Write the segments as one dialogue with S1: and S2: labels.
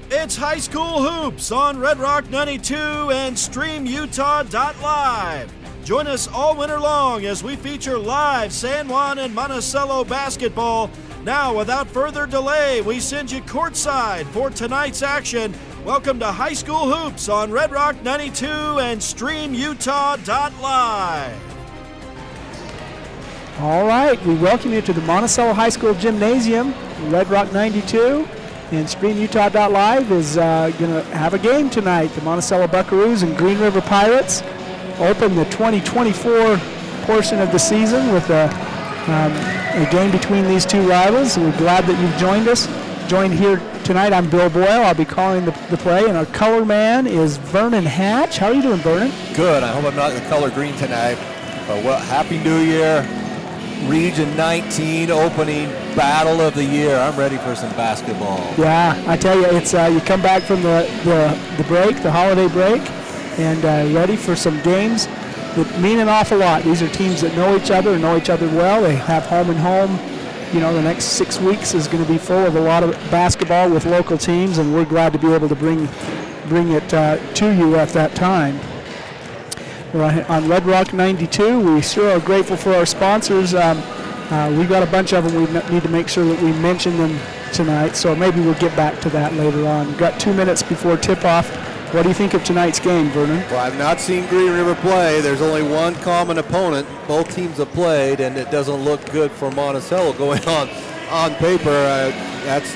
S1: It's High School Hoops on Red Rock 92 and StreamUtah.live. Join us all winter long as we feature live San Juan and Monticello basketball. Now, without further delay, we send you courtside for tonight's action. Welcome to High School Hoops on Red Rock 92 and StreamUtah.live.
S2: All right, we welcome you to the Monticello High School Gymnasium. Red Rock 92 and StreamUtah.live is going to have a game tonight. The Monticello Buckaroos and Green River Pirates open the 2024 portion of the season with a game between these two rivals. We're glad that you've joined here tonight. I'm Bill Boyle. I'll be calling the play, and our color man is Vernon Hatch. How are you doing, Vernon?
S3: Good. I hope I'm not in the color green tonight. But well, Happy New Year. Region 19 opening battle of the year. I'm ready for some basketball.
S2: Yeah, I tell you, it's you come back from the break, the holiday break, and ready for some games that mean an awful lot. These are teams that know each other well. They have home and home. You know, the next 6 weeks is going to be full of a lot of basketball with local teams, and we're glad to be able to bring it to you at that time. We're on Red Rock 92. We sure are grateful for our sponsors. We've got a bunch of them. We need to make sure that we mention them tonight, so maybe we'll get back to that later on. We've got 2 minutes before tip-off. What do you think of tonight's game, Vernon?
S3: Well, I've not seen Green River play. There's only one common opponent. Both teams have played, and it doesn't look good for Monticello going on paper. Both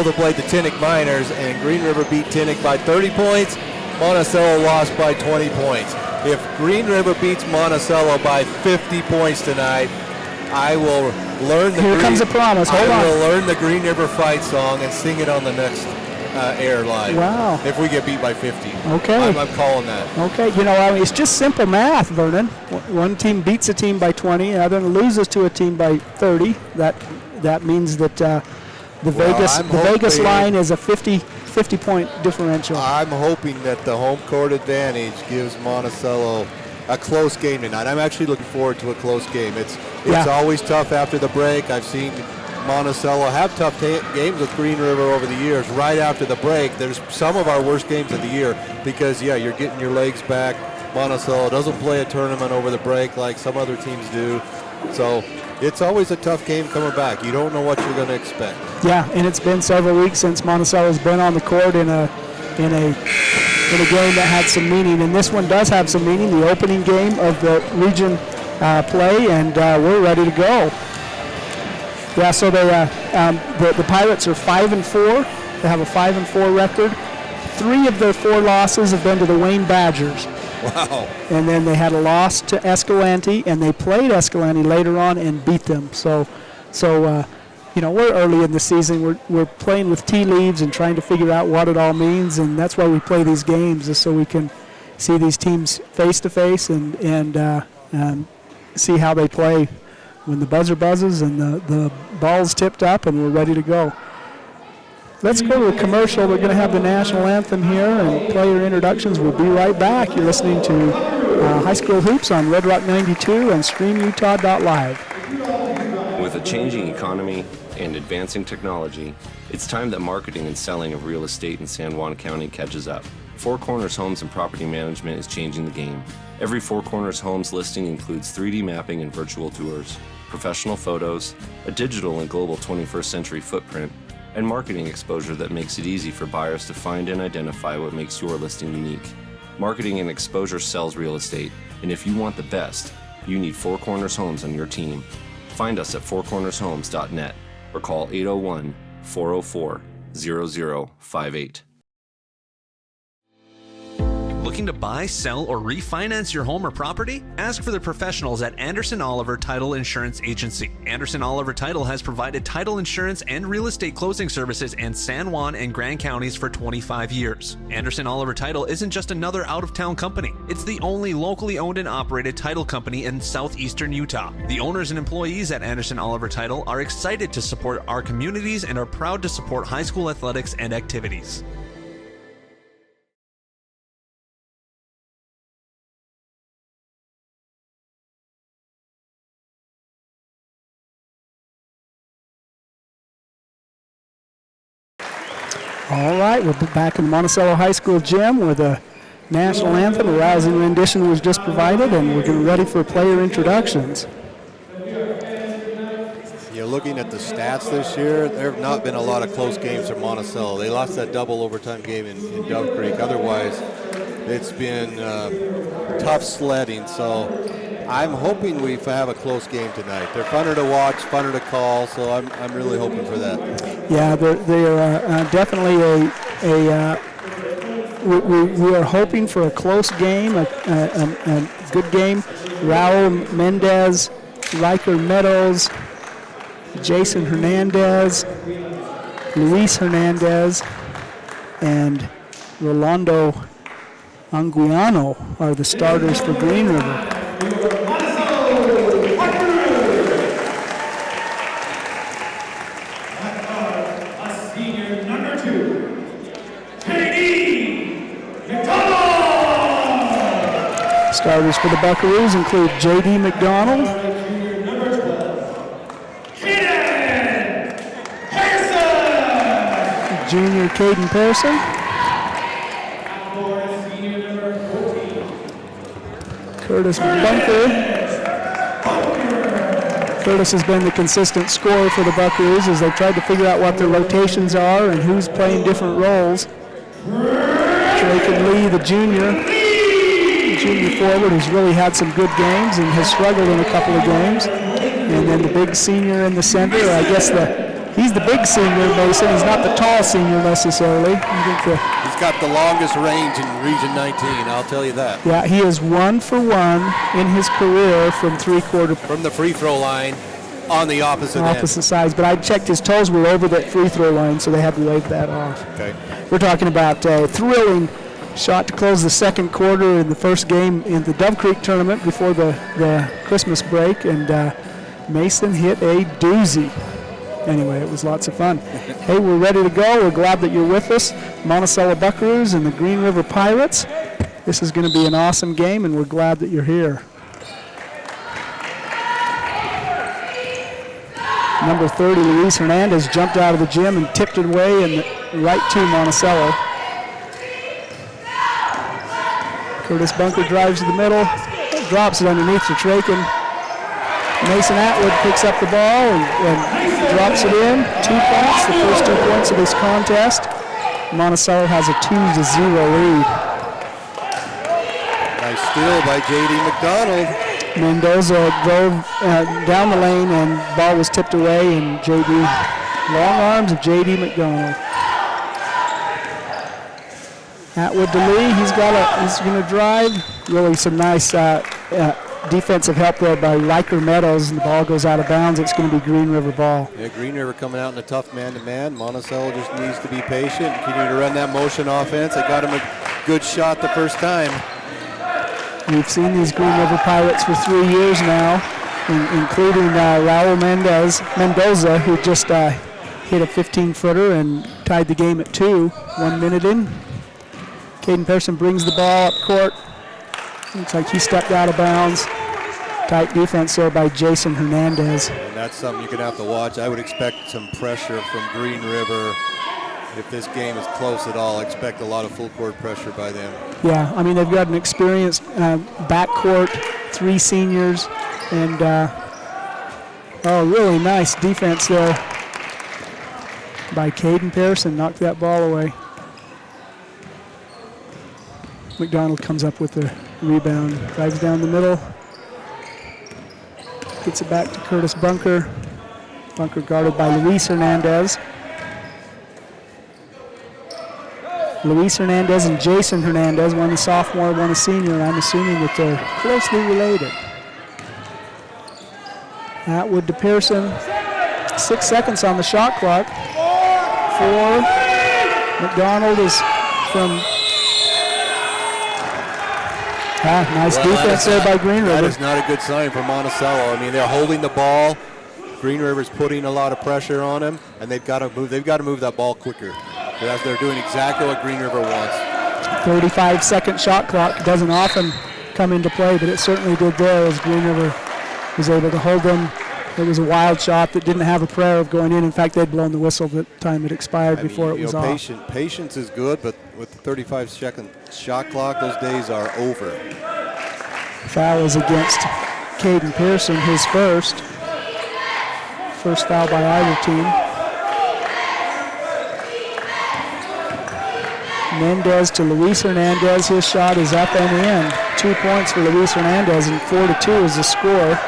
S3: have played the Tinnick Miners, and Green River beat Tinnick by 30 points. Monticello lost by 20 points. If Green River beats Monticello by 50 points tonight, I will learn
S2: Here comes a promise. Hold on.
S3: I will learn the Green River fight song and sing it on the next air live.
S2: Wow.
S3: If we get beat by 50.
S2: Okay.
S3: I'm calling that.
S2: Okay. You know, I mean, it's just simple math, Vernon. One team beats a team by 20, the other loses to a team by 30. That means that the Vegas line is a 50-point differential.
S3: I'm hoping that the home court advantage gives Monticello a close game tonight. I'm actually looking forward to a close game. It's always tough after the break. I've seen Monticello have tough games with Green River over the years. Right after the break, there's some of our worst games of the year because, you're getting your legs back. Monticello doesn't play a tournament over the break like some other teams do. So it's always a tough game coming back. You don't know what you're going to expect. Yeah,
S2: and it's been several weeks since Monticello's been on the court in a game that had some meaning, and this one does have some meaning. The opening game of the region play, and we're ready to go. Yeah, so the Pirates are 5-4. They have a 5-4 record. 3 of their 4 losses have been to the Wayne Badgers.
S3: Wow.
S2: And then they had a loss to Escalante, and they played Escalante later on and beat them. So we're early in the season. We're playing with tea leaves and trying to figure out what it all means, and that's why we play these games, is so we can see these teams face to face and see how they play when the buzzer buzzes and the ball's tipped up and we're ready to go. Let's go to a commercial. We're going to have the national anthem here and player introductions. We'll be right back. You're listening to High School Hoops on Red Rock 92 and StreamUtah.live.
S4: With a changing economy and advancing technology, it's time that marketing and selling of real estate in San Juan County catches up. Four Corners Homes and Property Management is changing the game. Every Four Corners Homes listing includes 3D mapping and virtual tours, professional photos, a digital and global 21st century footprint, and marketing exposure that makes it easy for buyers to find and identify what makes your listing unique. Marketing and exposure sells real estate, and if you want the best, you need Four Corners Homes on your team. Find us at fourcornershomes.net or call 801-404-0058.
S5: Looking to buy, sell, or refinance your home or property? Ask for the professionals at Anderson Oliver Title Insurance Agency. Anderson Oliver Title has provided title insurance and real estate closing services in San Juan and Grand Counties for 25 years. Anderson Oliver Title isn't just another out-of-town company. It's the only locally owned and operated title company in southeastern Utah. The owners and employees at Anderson Oliver Title are excited to support our communities and are proud to support high school athletics and activities.
S2: All right, we're back in the Monticello High School gym where the national anthem, a rousing rendition, was just provided, and we're getting ready for player introductions.
S3: You're looking at the stats this year. There have not been a lot of close games for Monticello. They lost that double overtime game in Dove Creek. Otherwise, it's been tough sledding. So I'm hoping we have a close game tonight. They're funner to watch, funner to call, so I'm really hoping for that.
S2: Yeah, they are definitely we are hoping for a close game, a good game. Raul Mendez, Riker Meadows, Jason Hernandez, Luis Hernandez, and Rolando Anguiano are the starters for Green River. Starters for the Buckaroos include J.D. McDonald, junior Caden Pearson, Curtis Bunker. Curtis has been the consistent scorer for the Buckaroos as they've tried to figure out what their rotations are and who's playing different roles. Jacob Lee, the junior forward, who's really had some good games and has struggled in a couple of games. And then the big senior in the center, I guess he's the big senior, Mason. He's not the tall senior necessarily.
S3: He's got the longest range in Region 19, I'll tell you that.
S2: Yeah, he is 1 for 1 in his career from three-quarter.
S3: From the free throw line on the opposite
S2: sides. But I checked his toes were over that free throw line, so they had to wave that off.
S3: Okay.
S2: We're talking about a thrilling shot to close the second quarter in the first game in the Dove Creek tournament before the Christmas break, and Mason hit a doozy. Anyway, it was lots of fun. Hey, we're ready to go. We're glad that you're with us. Monticello Buckaroos and the Green River Pirates. This is going to be an awesome game, and we're glad that you're here. Number 30, Luis Hernandez, jumped out of the gym and tipped it away and right to Monticello. Curtis Bunker drives to the middle, drops it underneath to Traken. Mason Atwood picks up the ball and drops it in. 2 points, the first 2 points of this contest. Monticello has a 2-0 lead.
S3: Nice steal by J.D. McDonald.
S2: Mendoza drove down the lane and ball was tipped away, and J.D. long arms of J.D. McDonald. Atwood to Lee, he's going to drive. Really some nice defensive help there by Riker Meadows, and the ball goes out of bounds. It's going to be Green River ball.
S3: Yeah, Green River coming out in a tough man-to-man. Monticello just needs to be patient, continue to run that motion offense. They got him a good shot the first time.
S2: We've seen these Green River Pirates for 3 years now, including Raul Mendoza, who just hit a 15-footer and tied the game at 2, 1 minute in. Caden Pearson brings the ball up court. Looks like he stepped out of bounds. Tight defense there by Jason Hernandez.
S3: And that's something you're going to have to watch. I would expect some pressure from Green River. If this game is close at all, I expect a lot of full court pressure by them. Yeah,
S2: I mean, they've got an experienced backcourt, 3 seniors, and really nice defense there by Caden Pearson. Knocked that ball away. McDonald comes up with the rebound, drives down the middle, gets it back to Curtis Bunker. Bunker guarded by Luis Hernandez. Luis Hernandez and Jason Hernandez, one a sophomore, one a senior. I'm assuming that they're closely related. Atwood to Pearson. 6 seconds on the shot clock. 4. McDonald is from... nice defense there by Green River.
S3: That is not a good sign for Monticello. I mean, they're holding the ball. Green River's putting a lot of pressure on them, and they've got to move that ball quicker. They're doing exactly what Green River wants.
S2: 35-second shot clock doesn't often come into play, but it certainly did there as Green River was able to hold them It was a wild shot that didn't have a prayer of going in. In fact, they'd blown the whistle the time it expired before it was off.
S3: Patience is good, but with the 35-second shot clock, those days are over.
S2: Foul is against Caden Pearson, his first. First foul by either team. Mendez to Luis Hernandez. His shot is up and in. 2 points for Luis Hernandez, and 4-2 is the score.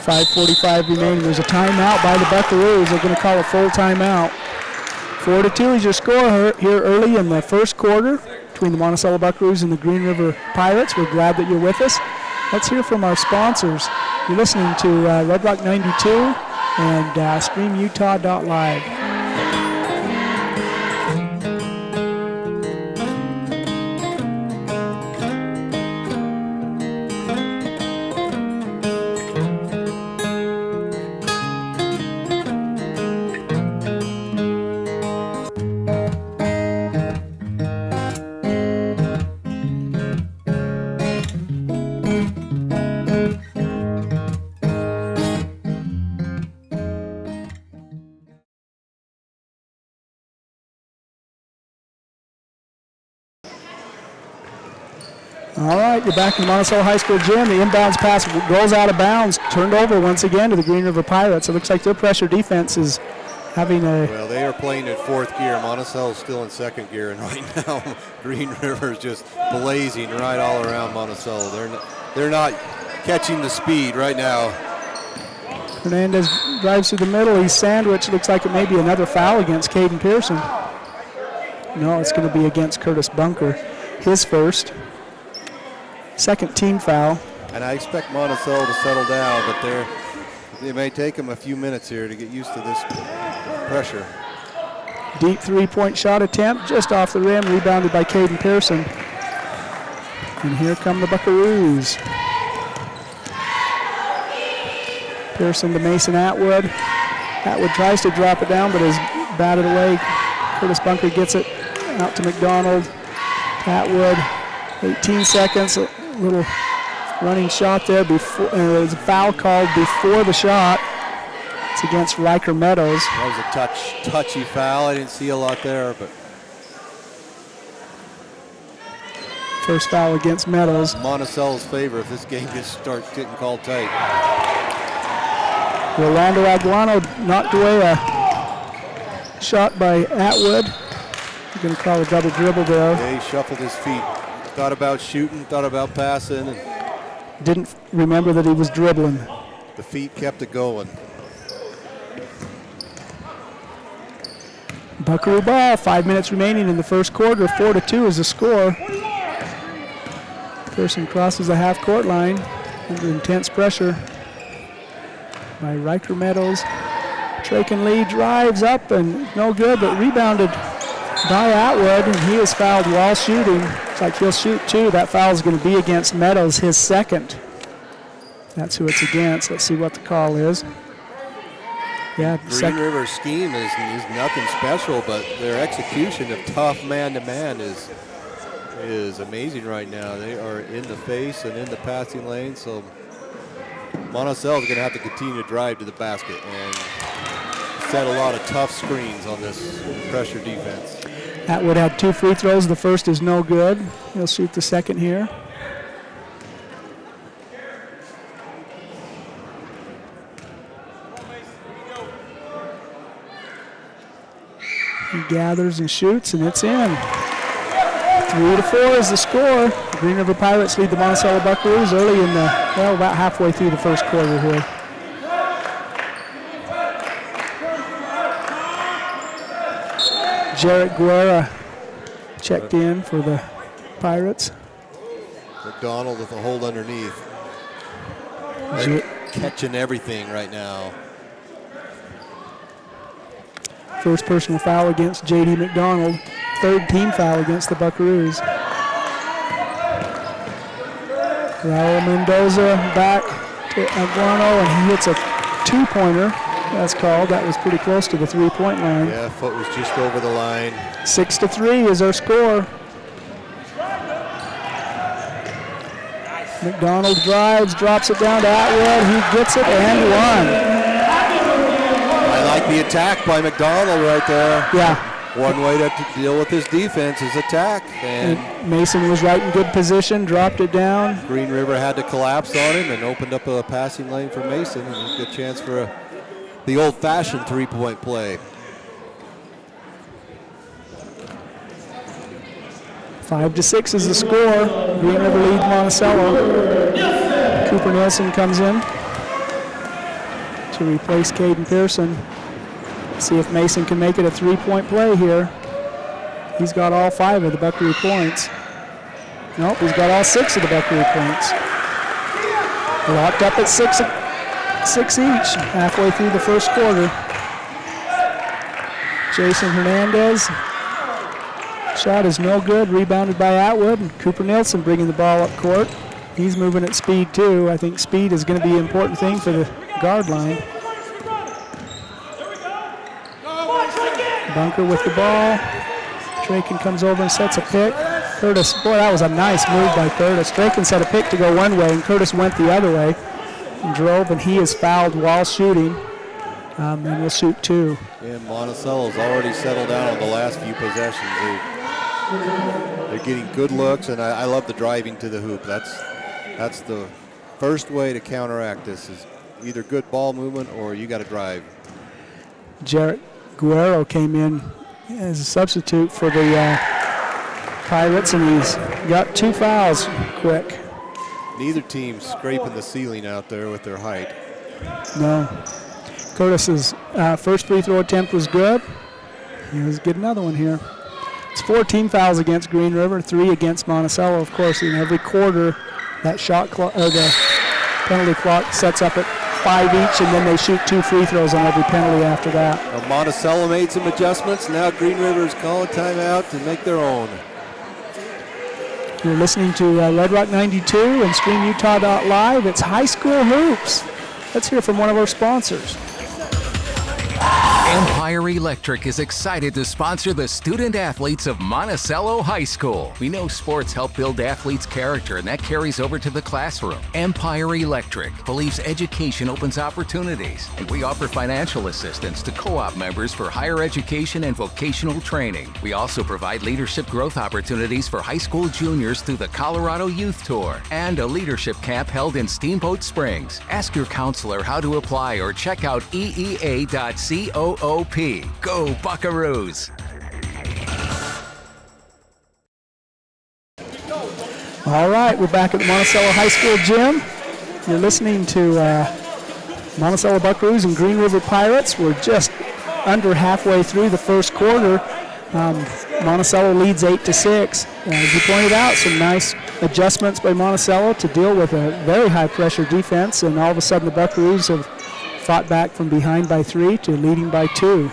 S2: 5:45 remaining. There's a timeout by the Buckaroos. They're going to call a full timeout. 4-2 is your score here early in the first quarter between the Monticello Buckaroos and the Green River Pirates. We're glad that you're with us. Let's hear from our sponsors. You're listening to Red Rock 92 and StreamUtah.live. All right, you're back in the Monticello High School gym. The inbounds pass goes out of bounds, turned over once again to the Green River Pirates. It looks like their pressure defense is having a...
S3: Well, they are playing in fourth gear. Monticello's still in second gear, and right now Green River is just blazing right all around Monticello. They're not catching the speed right now.
S2: Hernandez drives through the middle. He's sandwiched. Looks like it may be another foul against Caden Pearson. No, it's going to be against Curtis Bunker. His first. Second team foul.
S3: And I expect Monticello to settle down, but it may take them a few minutes here to get used to this pressure.
S2: Deep three-point shot attempt just off the rim, rebounded by Caden Pearson. And here come the Buckaroos. Pearson to Mason Atwood. Atwood tries to drop it down, but is batted away. Curtis Bunker gets it out to McDonald. Atwood, 18 seconds. Little running shot there before. There's a foul called before the shot. It's against Riker Meadows.
S3: That was a touchy foul. I didn't see a lot there, but
S2: first foul against Meadows.
S3: Monticello's favor if this game starts getting called tight.
S2: Rolando Aguano knocked away a shot by Atwood. You're going to call a double dribble there.
S3: Yeah, he shuffled his feet. Thought about shooting, thought about passing. And
S2: didn't remember that he was dribbling.
S3: The feet kept it going.
S2: Buckaroo ball, 5 minutes remaining in the first quarter. 4-2 is the score. Pearson crosses the half-court line under intense pressure by Riker Meadows. Traken Lee drives up and no good, but rebounded by Atwood, and he is fouled while shooting. Looks like he'll shoot two. That foul is going to be against Meadows, his second. That's who it's against. Let's see what the call is. Yeah,
S3: Green River scheme is nothing special, but their execution of tough man-to-man is amazing right now. They are in the face and in the passing lane, so Monticello is going to have to continue to drive to the basket and set a lot of tough screens on this pressure defense.
S2: Atwood had 2 free throws. The first is no good. He'll shoot the second here. He gathers and shoots, and it's in. 3-4 is the score. The Green River Pirates lead the Monticello Buckaroos early in about halfway through the first quarter here. Jarrett Guerra checked in for the Pirates.
S3: McDonald with a hold underneath. Catching everything right now.
S2: First personal foul against J.D. McDonald. Third team foul against the Buckaroos. Raul Mendoza back to Aguano, and he hits a two-pointer. That's called. That was pretty close to the three-point line.
S3: Yeah, foot was just over the line.
S2: 6-3 is our score. McDonald drives, drops it down to Atwood. He gets it and one.
S3: the attack by McDonald right there.
S2: Yeah.
S3: One way to deal with his defense is attack. And
S2: Mason was right in good position, dropped it down.
S3: Green River had to collapse on him and opened up a passing lane for Mason, and a good chance for the old-fashioned three-point play.
S2: 5-6 is the score. Green River leads Monticello. Cooper Nielsen comes in to replace Caden Pearson. See if Mason can make it a three-point play here. He's got all 5 of the Buckaroo points. Nope, he's got all 6 of the Buckaroo points. Locked up at 6 each, halfway through the first quarter. Jason Hernandez. Shot is no good, rebounded by Atwood. And Cooper Nielsen bringing the ball up court. He's moving at speed too. I think speed is going to be an important thing for the guard line. Bunker with the ball. Draken comes over and sets a pick. Curtis, boy, that was a nice move by Curtis. Draken set a pick to go one way, and Curtis went the other way and drove, and he is fouled while shooting, and will shoot 2.
S3: And Monticello's already settled down on the last few possessions. They're getting good looks, and I love the driving to the hoop. That's the first way to counteract this, is either good ball movement or you got to drive.
S2: Jarrett Guerrero came in as a substitute for the Pirates, and he's got 2 fouls quick.
S3: Neither team's scraping the ceiling out there with their height.
S2: No. Curtis's first free throw attempt was good. He'll get another one here. It's 14 fouls against Green River, 3 against Monticello. Of course, in every quarter, that shot clock or the penalty clock sets up at 5 each, and then they shoot 2 free throws on every penalty after that.
S3: Well, Monticello made some adjustments. Now Green River's calling timeout to make their own.
S2: You're listening to Red Rock 92 and StreamUtah.live. It's High School Hoops. Let's hear from one of our sponsors.
S6: Empire Electric is excited to sponsor the student athletes of Monticello High School. We know sports help build athletes' character, and that carries over to the classroom. Empire Electric believes education opens opportunities, and we offer financial assistance to co-op members for higher education and vocational training. We also provide leadership growth opportunities for high school juniors through the Colorado Youth Tour and a leadership camp held in Steamboat Springs. Ask your counselor how to apply or check out eea.coop. Go Buckaroos!
S2: All right, we're back at the Monticello High School gym. You're listening to Monticello Buckaroos and Green River Pirates. We're just under halfway through the first quarter. Monticello leads 8-6. As you pointed out, some nice adjustments by Monticello to deal with a very high-pressure defense, and all of a sudden the Buckaroos have fought back from behind by 3 to leading by 2.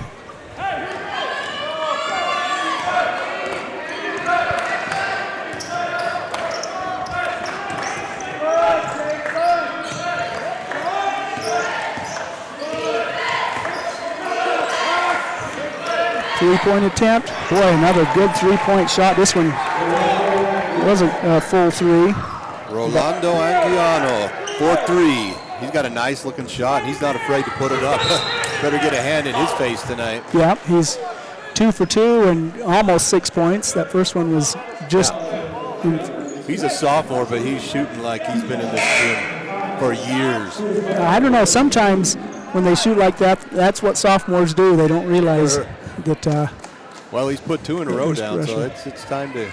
S2: Three-point attempt. Boy, another good three-point shot. This one wasn't a full 3.
S3: Rolando Anguiano, 4-3. He's got a nice-looking shot. He's not afraid to put it up. Better get a hand in his face tonight.
S2: Yeah, he's 2 for 2 and almost 6 points. That first one was just...
S3: He's a sophomore, but he's shooting like he's been in this gym for years.
S2: I don't know. Sometimes when they shoot like that, that's what sophomores do. They don't realize that...
S3: well, he's put 2 in a row down, so it's time to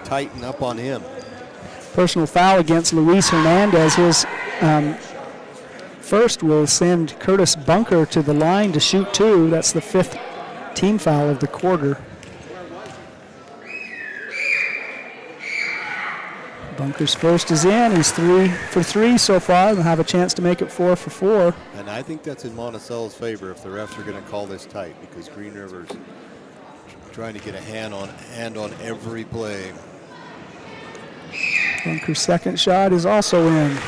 S3: tighten up on him.
S2: Personal foul against Luis Hernandez. His first will send Curtis Bunker to the line to shoot 2. That's the 5th team foul of the quarter. Bunker's first is in. He's 3 for 3 so far. He'll have a chance to make it 4 for 4.
S3: And I think that's in Monticello's favor if the refs are going to call this tight, because Green River's trying to get a hand on every play.
S2: Bunker's second shot is also in.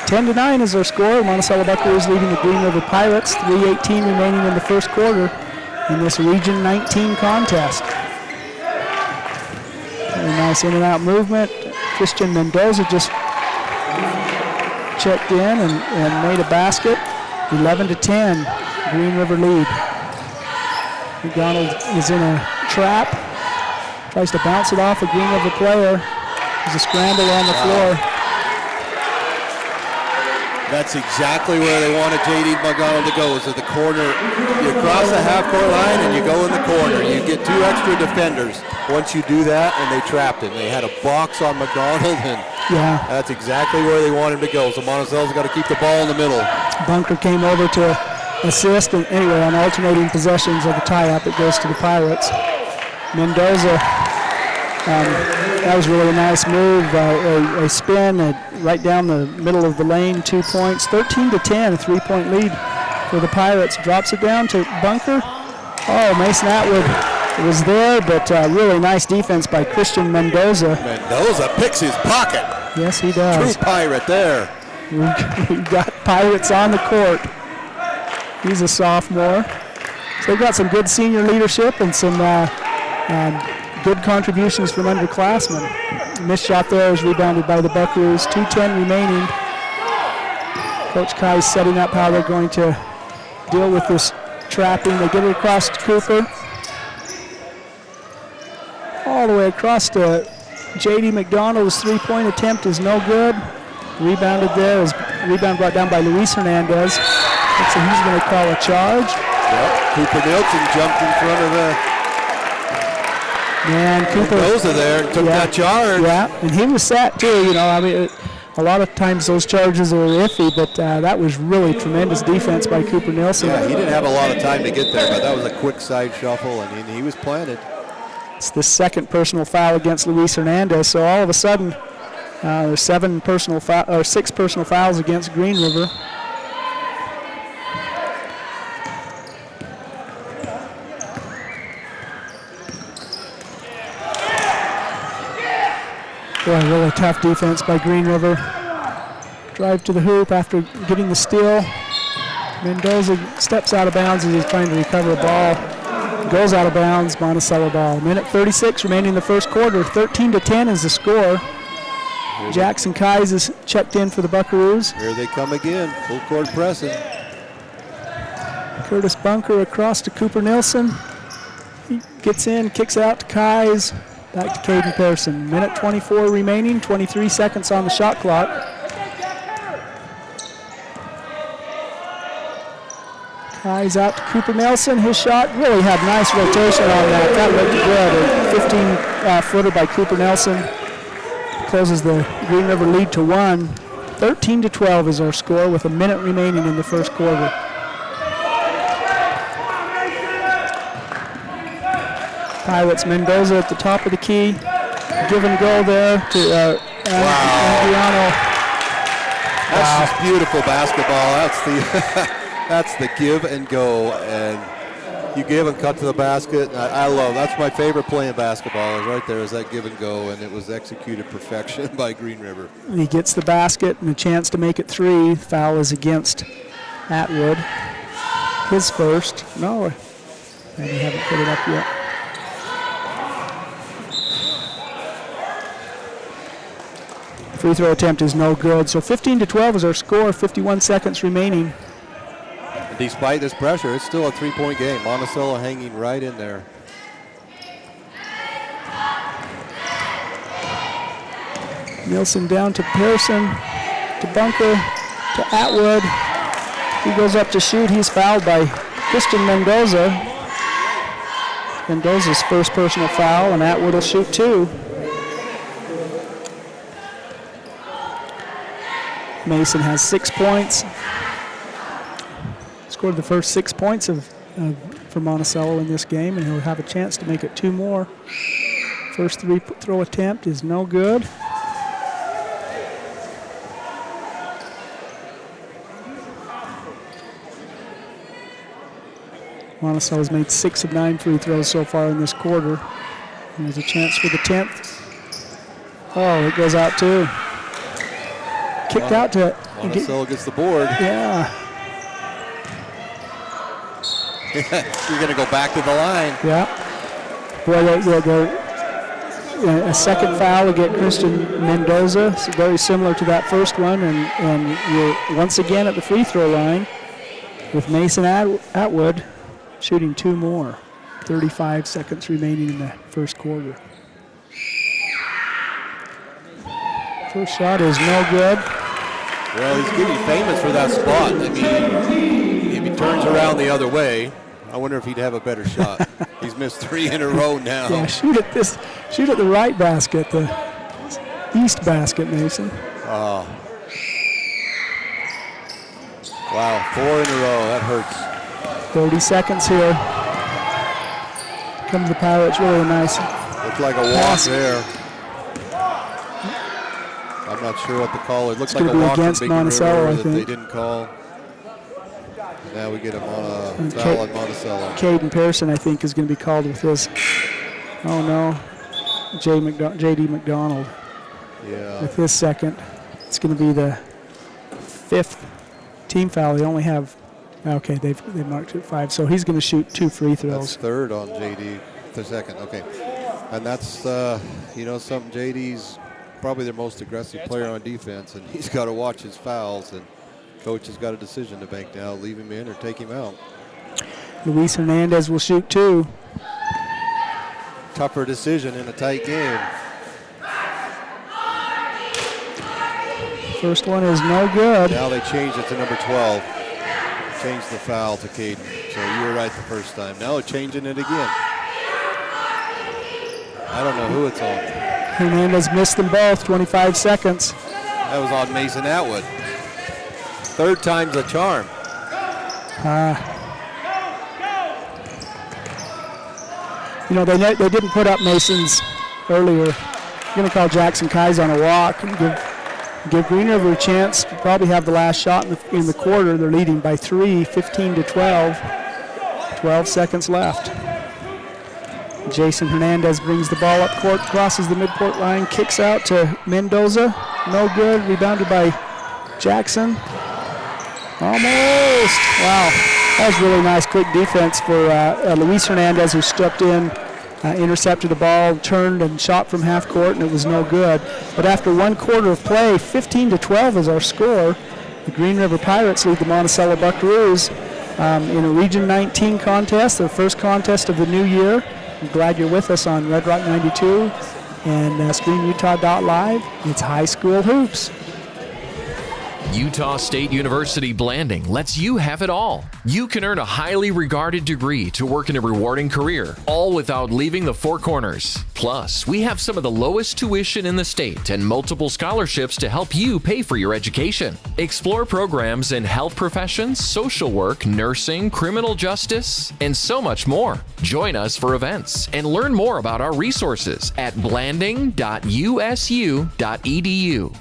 S2: 10-9 is our score. Monticello Buckaroos leading the Green River Pirates. 3:18 remaining in the first quarter in this Region 19 contest. Very nice in and out movement. Christian Mendoza just checked in and made a basket. 11-10. Green River lead. McDonald is in a trap. Tries to bounce it off a Green River player. There's a scramble on the floor.
S3: That's exactly where they wanted J.D. McDonald to go, is at the corner. You cross the half-court line and you go in the corner. You get 2 extra defenders once you do that, and they trapped him. They had a box on McDonald, and that's exactly where they want him to go. So Monticello's got to keep the ball in the middle. Bunker
S2: came over to assist, and anyway, on alternating possessions of the tie-up, it goes to the Pirates. Mendoza, that was really a nice move, a spin right down the middle of the lane, 2 points, 13-10, a 3-point lead for the Pirates. Drops it down to Bunker. Oh, Mason Atwood was there, but really nice defense by Christian Mendoza.
S3: Mendoza picks his pocket.
S2: Yes, he does.
S3: True Pirate there.
S2: We've got Pirates on the court. He's a sophomore. So they've got some good senior leadership and some good contributions from underclassmen. Missed shot there is rebounded by the Buckaroos. 2:10 remaining. Coach Kai's setting up how they're going to deal with this trapping. They get it across to Cooper. All the way across to J.D. McDonald's 3-point attempt is no good. Rebounded there. Rebound brought down by Luis Hernandez. So he's going to call a charge.
S3: Yep. Cooper Nielsen jumped in front of
S2: Cooper
S3: Mendoza there and took that charge.
S2: Yeah, and he was set too. You know, I mean, a lot of times those charges are iffy, but that was really tremendous defense by Cooper Nielsen.
S3: Yeah, he didn't have a lot of time to get there, but that was a quick side shuffle, and he was planted.
S2: It's the second personal foul against Luis Hernandez. So all of a sudden, there's 6 personal fouls against Green River. Boy, really tough defense by Green River. Drive to the hoop after getting the steal. Mendoza steps out of bounds as he's trying to recover a ball. Goes out of bounds, Monticello ball. Minute 36 remaining in the first quarter. 13-10 is the score. Jackson Kais is checked in for the Buckaroos.
S3: Here they come again, full court pressing.
S2: Curtis Bunker across to Cooper Nielsen. He gets in, kicks out to Kais. Back to Caden Pearson. Minute 24 remaining, 23 seconds on the shot clock. Kai's out to Cooper Nielsen. His shot really had nice rotation on that. That looked good. A 15-footer by Cooper Nielsen. Closes the Green River lead to 1. 13-12 is our score with a minute remaining in the first quarter. Pirates, Mendoza at the top of the key. Give and go there to Adriano.
S3: That's just beautiful basketball. That's the give and go, and you give and cut to the basket. I love, that's my favorite play in basketball, is right there is that give and go, and it was executed perfection by Green River.
S2: He gets the basket and a chance to make it 3. Foul is against Atwood. His first. No, they haven't put it up yet. Free throw attempt is no good. So 15-12 is our score, 51 seconds remaining.
S3: Despite this pressure, it's still a 3-point game. Monticello hanging right in there.
S2: Nielsen down to Pearson, to Bunker, to Atwood. He goes up to shoot. He's fouled by Christian Mendoza. Mendoza's first personal foul, and Atwood will shoot 2. Mason has 6 points. Scored the first 6 points for Monticello in this game, and he'll have a chance to make it 2 more. First free throw attempt is no good. Monticello's made 6 of 9 free throws so far in this quarter. And there's a chance for the 10th. Oh, it goes out too. Kicked out to
S3: Monticello gets the board.
S2: Yeah.
S3: You're going to go back to the line.
S2: Yeah. Boy, a second foul will get Christian Mendoza. It's very similar to that first one, and you're once again at the free throw line. with Mason Atwood shooting 2 more. 35 seconds remaining in the first quarter. First shot is no good.
S3: Well, he's getting famous for that spot. I mean, if he turns around the other way, I wonder if he'd have a better shot. He's missed 3 in a row now.
S2: Yeah, shoot at the right basket, the east basket, Mason.
S3: Oh. Wow, 4 in a row, that hurts.
S2: 30 seconds here. Comes the Pirates, really nice.
S3: Looked like a walk there. I'm not sure what the call is. Looks like a walk
S2: against
S3: from Big
S2: Monticello,
S3: River
S2: I
S3: that
S2: think.
S3: they didn't call. Now we get him on a foul on Monticello.
S2: Caden Pearson, I think, is going to be called with this. Oh, no. J.D. McDonald.
S3: Yeah.
S2: With his second. It's going to be the 5th team foul. They only have, okay, they've marked it 5. So he's going to shoot 2 free throws.
S3: That's 3rd on J.D. The second, okay. And that's, you know, something. J.D.'s probably their most aggressive player on defense, and he's got to watch his fouls. And coach has got a decision to make now: leave him in or take him out.
S2: Luis Hernandez will shoot 2.
S3: Tougher decision in a tight game.
S2: First one is no good.
S3: Now they changed it to number 12. Changed the foul to Caden. So you were right the first time. Now they're changing it again. I don't know who it's on.
S2: Hernandez missed them both, 25 seconds.
S3: That was on Mason Atwood. 3rd time's a charm.
S2: You know, they didn't put up Mason's earlier. I'm going to call Jackson Kais on a walk and give Green River a chance to probably have the last shot in the quarter. They're leading by 3, 15-12. 12 seconds left. Jason Hernandez brings the ball up court, crosses the midcourt line, kicks out to Mendoza. No good. Rebounded by Jackson. Almost. Wow. That was really nice, quick defense for Luis Hernandez, who stepped in, intercepted the ball, turned and shot from half court, and it was no good. But after 1 quarter of play, 15-12 is our score. The Green River Pirates lead the Monticello Buckaroos in a Region 19 contest, their first contest of the new year. I'm glad you're with us on Red Rock 92 and StreamUtah.live. It's high school hoops.
S7: Utah State University Blanding lets you have it all. You can earn a highly regarded degree to work in a rewarding career, all without leaving the Four Corners. Plus, we have some of the lowest tuition in the state and multiple scholarships to help you pay for your education. Explore programs in health professions, social work, nursing, criminal justice, and so much more. Join us for events and learn more about our resources at blanding.usu.edu.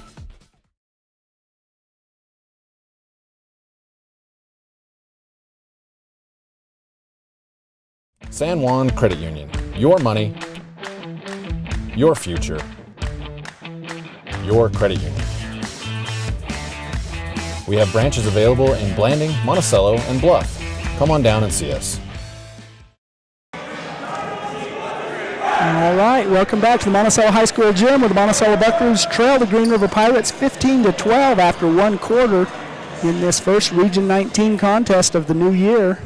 S8: San Juan Credit Union. Your money, your future, your credit union. We have branches available in Blanding, Monticello, and Bluff. Come on down and see us.
S2: All right, welcome back to the Monticello High School Gym, where the Monticello Buckaroos trail the Green River Pirates 15-12 after 1 quarter in this first Region 19 contest of the new year.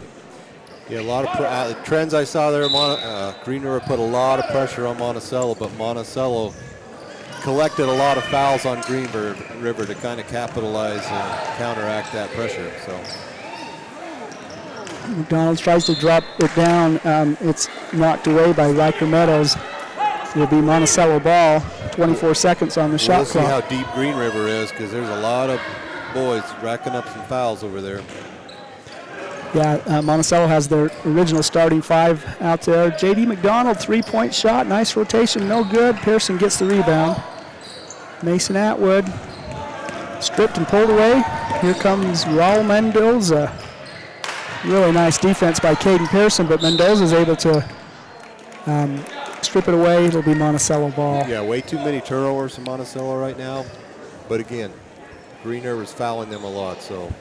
S3: Yeah, a lot of trends I saw there. Green River put a lot of pressure on Monticello, but Monticello collected a lot of fouls on Green River to kind of capitalize and counteract that pressure. So
S2: McDonald tries to drop it down. It's knocked away by Riker Meadows. It'll be Monticello ball. 24 seconds on the shot
S3: we'll see
S2: clock.
S3: how deep Green River is, because there's a lot of boys racking up some fouls over there.
S2: Yeah, Monticello has their original starting 5 out there. J.D. McDonald, 3-point shot. Nice rotation, no good. Pearson gets the rebound. Mason Atwood stripped and pulled away. Here comes Raul Mendoza. Really nice defense by Caden Pearson, but Mendoza's able to strip it away. It'll be Monticello ball.
S3: Yeah, way too many turnovers in Monticello right now. But again, Green River's fouling them a lot, so.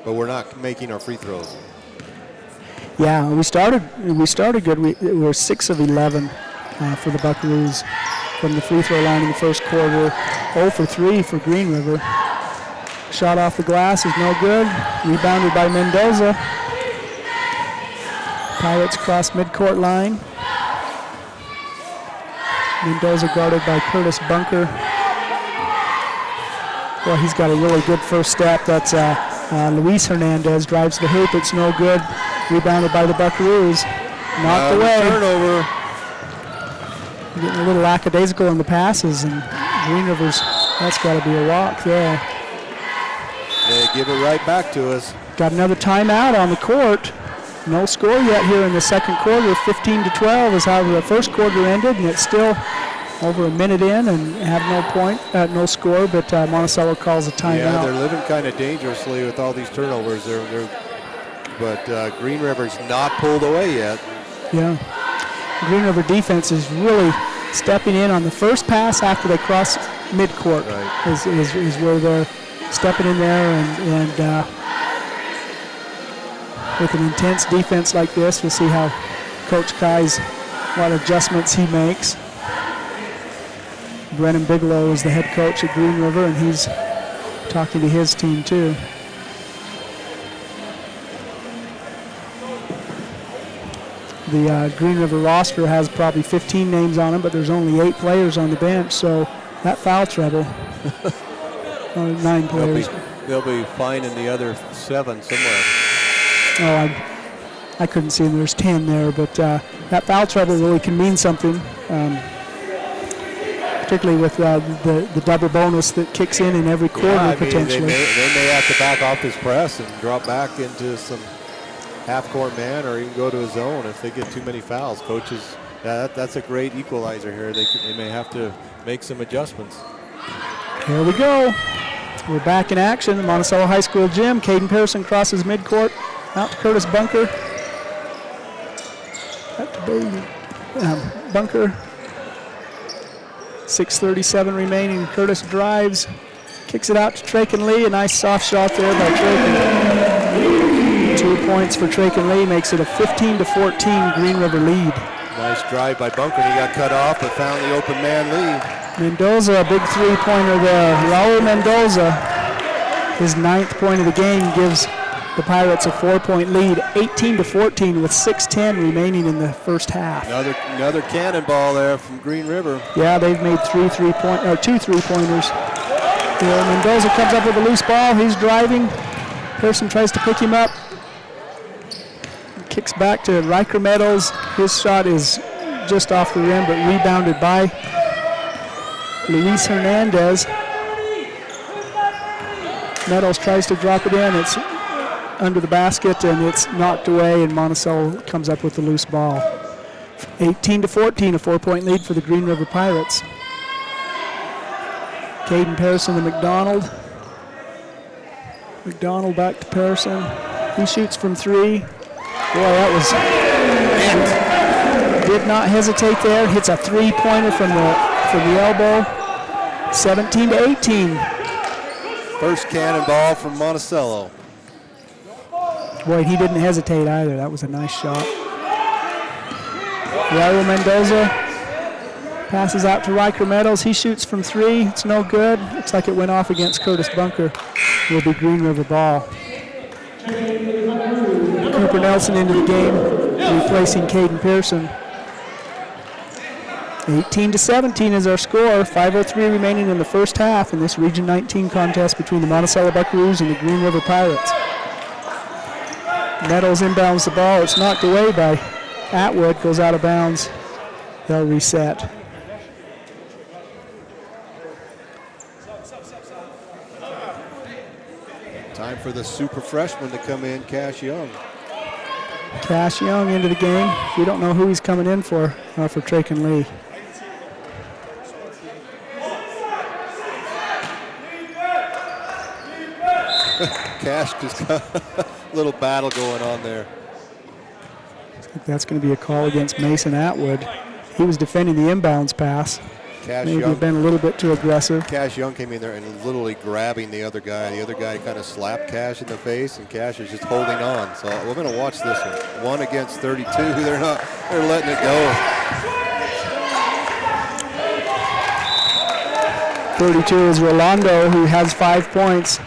S3: But we're not making our free throws.
S2: Yeah, we started good. We were 6 of 11 for the Buckaroos from the free throw line in the first quarter. 0 for 3 for Green River. Shot off the glass is no good. Rebounded by Mendoza. Pirates cross midcourt line. Mendoza guarded by Curtis Bunker. Well, he's got a really good first step. That's Luis Hernandez drives the hoop. It's no good. Rebounded by the Buckaroos. Knocked away.
S3: Turnover.
S2: Getting a little lackadaisical in the passes, and Green River's, that's got to be a walk there.
S3: They give it right back to us.
S2: Got another timeout on the court. No score yet here in the second quarter. 15-12 is how the first quarter ended, and it's still over a minute in and have no score, but Monticello calls a timeout.
S3: Yeah, they're living kind of dangerously with all these turnovers. But Green River's not pulled away yet.
S2: Yeah. Green River defense is really stepping in on the first pass after they cross midcourt.
S3: Right.
S2: Is where they're stepping in there, and with an intense defense like this, we'll see how Coach Kai's, what adjustments he makes. Brennan Bigelow is the head coach at Green River, and he's talking to his team too. The Green River roster has probably 15 names on it, but there's only 8 players on the bench, so that foul trouble. 9 players.
S3: They'll be finding the other 7 somewhere.
S2: Oh, I couldn't see them. There's 10 there, but that foul trouble really can mean something, particularly with the double bonus that kicks in every quarter potentially.
S3: They may have to back off this press and drop back into some half-court man, or even go to a zone if they get too many fouls. Coaches, that's a great equalizer here. They may have to make some adjustments.
S2: Here we go. We're back in action. Monticello High School gym. Caden Pearson crosses midcourt. Out to Curtis Bunker. Out to Bunker. 6:37 remaining. Curtis drives. Kicks it out to Traken Lee. A nice soft shot there by Traken. 2 points for Traken Lee. Makes it a 15-14 Green River lead.
S3: Nice drive by Bunker. He got cut off, but found the open man lead.
S2: Mendoza, a big three-pointer there. Raul Mendoza, his 9th point of the game, gives the Pirates a 4-point lead, 18-14 with 6:10 remaining in the first half.
S3: Another cannonball there from Green River.
S2: Yeah, they've made 2 3-pointers. Mendoza comes up with a loose ball. He's driving. Pearson tries to pick him up. Kicks back to Riker Meadows. His shot is just off the rim, but rebounded by Luis Hernandez. Meadows tries to drop it in. It's under the basket, and it's knocked away, and Monticello comes up with the loose ball. 18-14, a 4-point lead for the Green River Pirates. Caden Pearson to McDonald. McDonald back to Pearson. He shoots from 3. Boy, that was... Did not hesitate there. Hits a 3-pointer from the elbow. 17-18.
S3: First cannonball from Monticello.
S2: Boy, he didn't hesitate either. That was a nice shot. Raul Mendoza passes out to Riker Meadows. He shoots from 3. It's no good. Looks like it went off against Curtis Bunker. Will be Green River ball. Cooper Nelson into the game, replacing Caden Pearson. 18-17 is our score. 5:03 remaining in the first half in this Region 19 contest between the Monticello Buckaroos and the Green River Pirates. Meadows inbounds the ball. It's knocked away by Atwood. Goes out of bounds. They'll reset.
S3: Time for the super freshman to come in, Cash Young.
S2: Cash Young into the game. We don't know who he's coming in for Traken Lee.
S3: Cash just got a little battle going on there.
S2: I think that's going to be a call against Mason Atwood. He was defending the inbounds pass. Maybe have been a little bit too aggressive.
S3: Cash Young came in there and literally grabbing the other guy. The other guy kind of slapped Cash in the face, and Cash is just holding on. So we're going to watch this one. 1 against 32. They're letting it go.
S2: 32 is Rolando, who has 5 points.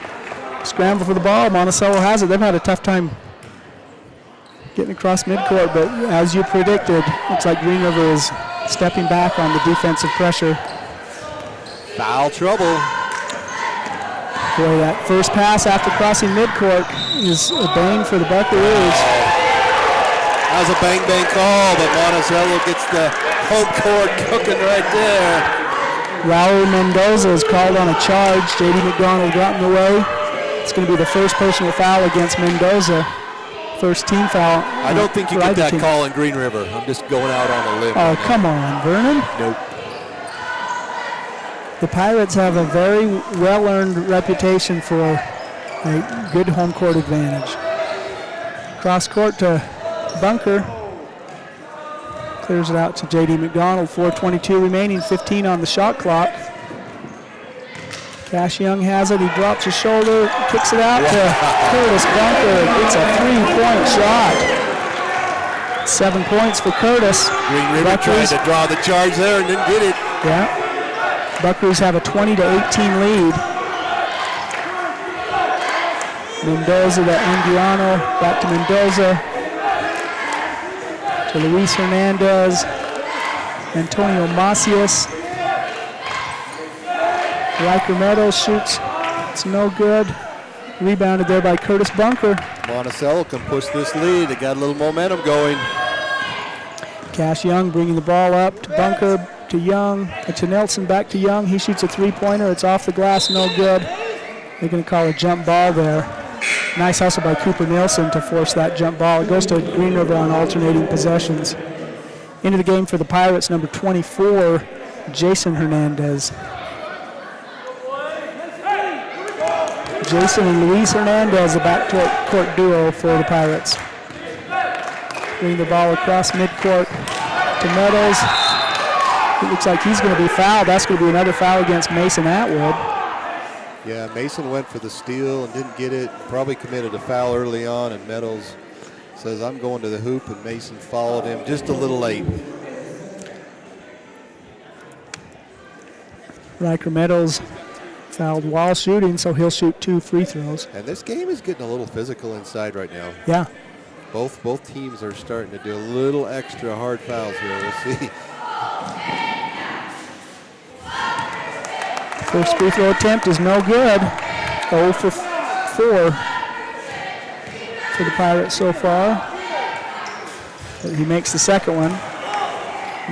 S2: Scramble for the ball. Monticello has it. They've had a tough time getting across midcourt, but as you predicted, looks like Green River is stepping back on the defensive pressure.
S3: Foul trouble.
S2: Boy, that first pass after crossing midcourt is a bang for the Buckaroos.
S3: That was a bang call, but Monticello gets the home court cooking right there.
S2: Raul Mendoza is called on a charge. J.D. McDonald got in the way. It's going to be the first personal foul against Mendoza. First team foul.
S3: I don't think you get that call in Green River. I'm just going out on a limb.
S2: Oh, come on, Vernon.
S3: Nope.
S2: The Pirates have a very well-earned reputation for a good home court advantage. Cross court to Bunker. Clears it out to J.D. McDonald. 4:22 remaining, 15 on the shot clock. Cash Young has it. He drops his shoulder, kicks it out to Curtis Bunker. It's a 3-point shot. 7 points for Curtis.
S3: Green River tried to draw the charge there and didn't get it.
S2: Yeah. Buckaroos have a 20-18 lead. Mendoza to Anguiano, back to Mendoza. To Luis Hernandez. Antonio Macias. Riker Meadows shoots. It's no good. Rebounded there by Curtis Bunker.
S3: Monticello can push this lead. They got a little momentum going.
S2: Cash Young bringing the ball up to Bunker, to Young, to Nelson, back to Young. He shoots a three-pointer. It's off the glass, no good. They're going to call a jump ball there. Nice hustle by Cooper Nielsen to force that jump ball. It goes to Green River on alternating possessions. Into the game for the Pirates, number 24, Jason Hernandez. Jason and Luis Hernandez, a backcourt duo for the Pirates. Bring the ball across midcourt to Meadows. It looks like he's going to be fouled. That's going to be another foul against Mason Atwood.
S3: Yeah, Mason went for the steal and didn't get it. Probably committed a foul early on, and Meadows says, I'm going to the hoop, and Mason followed him just a little late.
S2: Riker Meadows fouled while shooting, so he'll shoot 2 free throws.
S3: And this game is getting a little physical inside right now.
S2: Yeah.
S3: Both teams are starting to do a little extra hard fouls here. We'll see.
S2: First free throw attempt is no good. 0 for 4 for the Pirates so far. But he makes the second one.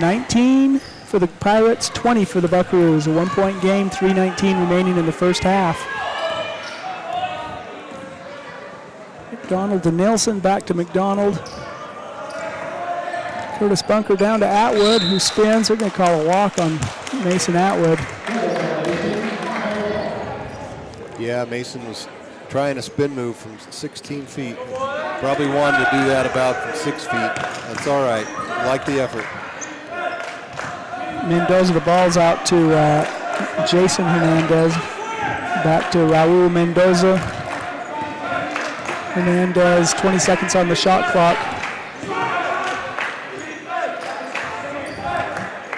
S2: 19 for the Pirates, 20 for the Buckaroos. A 1-point game, 3:19 remaining in the first half. McDonald to Nielsen, back to McDonald. Curtis Bunker down to Atwood, who spins. They're going to call a walk on Mason Atwood.
S3: Yeah, Mason was trying a spin move from 16 feet. Probably wanted to do that about from 6 feet. That's all right. Like the effort.
S2: Mendoza, the ball's out to Jason Hernandez. Back to Raul Mendoza. Hernandez, 20 seconds on the shot clock.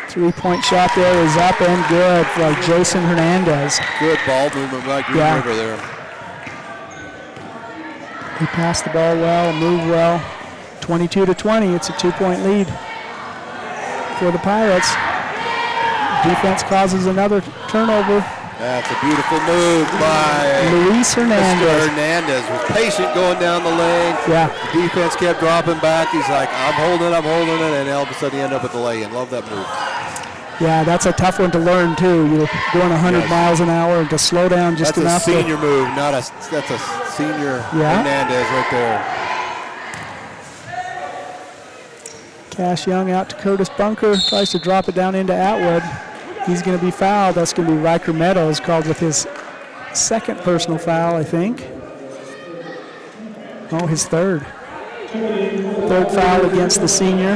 S2: 3-point shot there is up and good for Jason Hernandez.
S3: Good ball movement by Green River there.
S2: He passed the ball well, moved well. 22-20, it's a 2-point lead for the Pirates. Defense causes another turnover.
S3: That's a beautiful move by
S2: Luis Hernandez.
S3: Mr. Hernandez was patient going down the lane.
S2: Yeah.
S3: The defense kept dropping back. He's like, I'm holding it, and all of a sudden he ended up with the lay-in. Love that move.
S2: Yeah, that's a tough one to learn too. You're going 100 miles an hour and to slow down just enough.
S3: That's a senior move, that's a senior Hernandez right there.
S2: Cash Young out to Curtis Bunker, tries to drop it down into Atwood. He's going to be fouled. That's going to be Riker Meadows, called with his second personal foul, I think. Oh, his third. Third foul against the senior.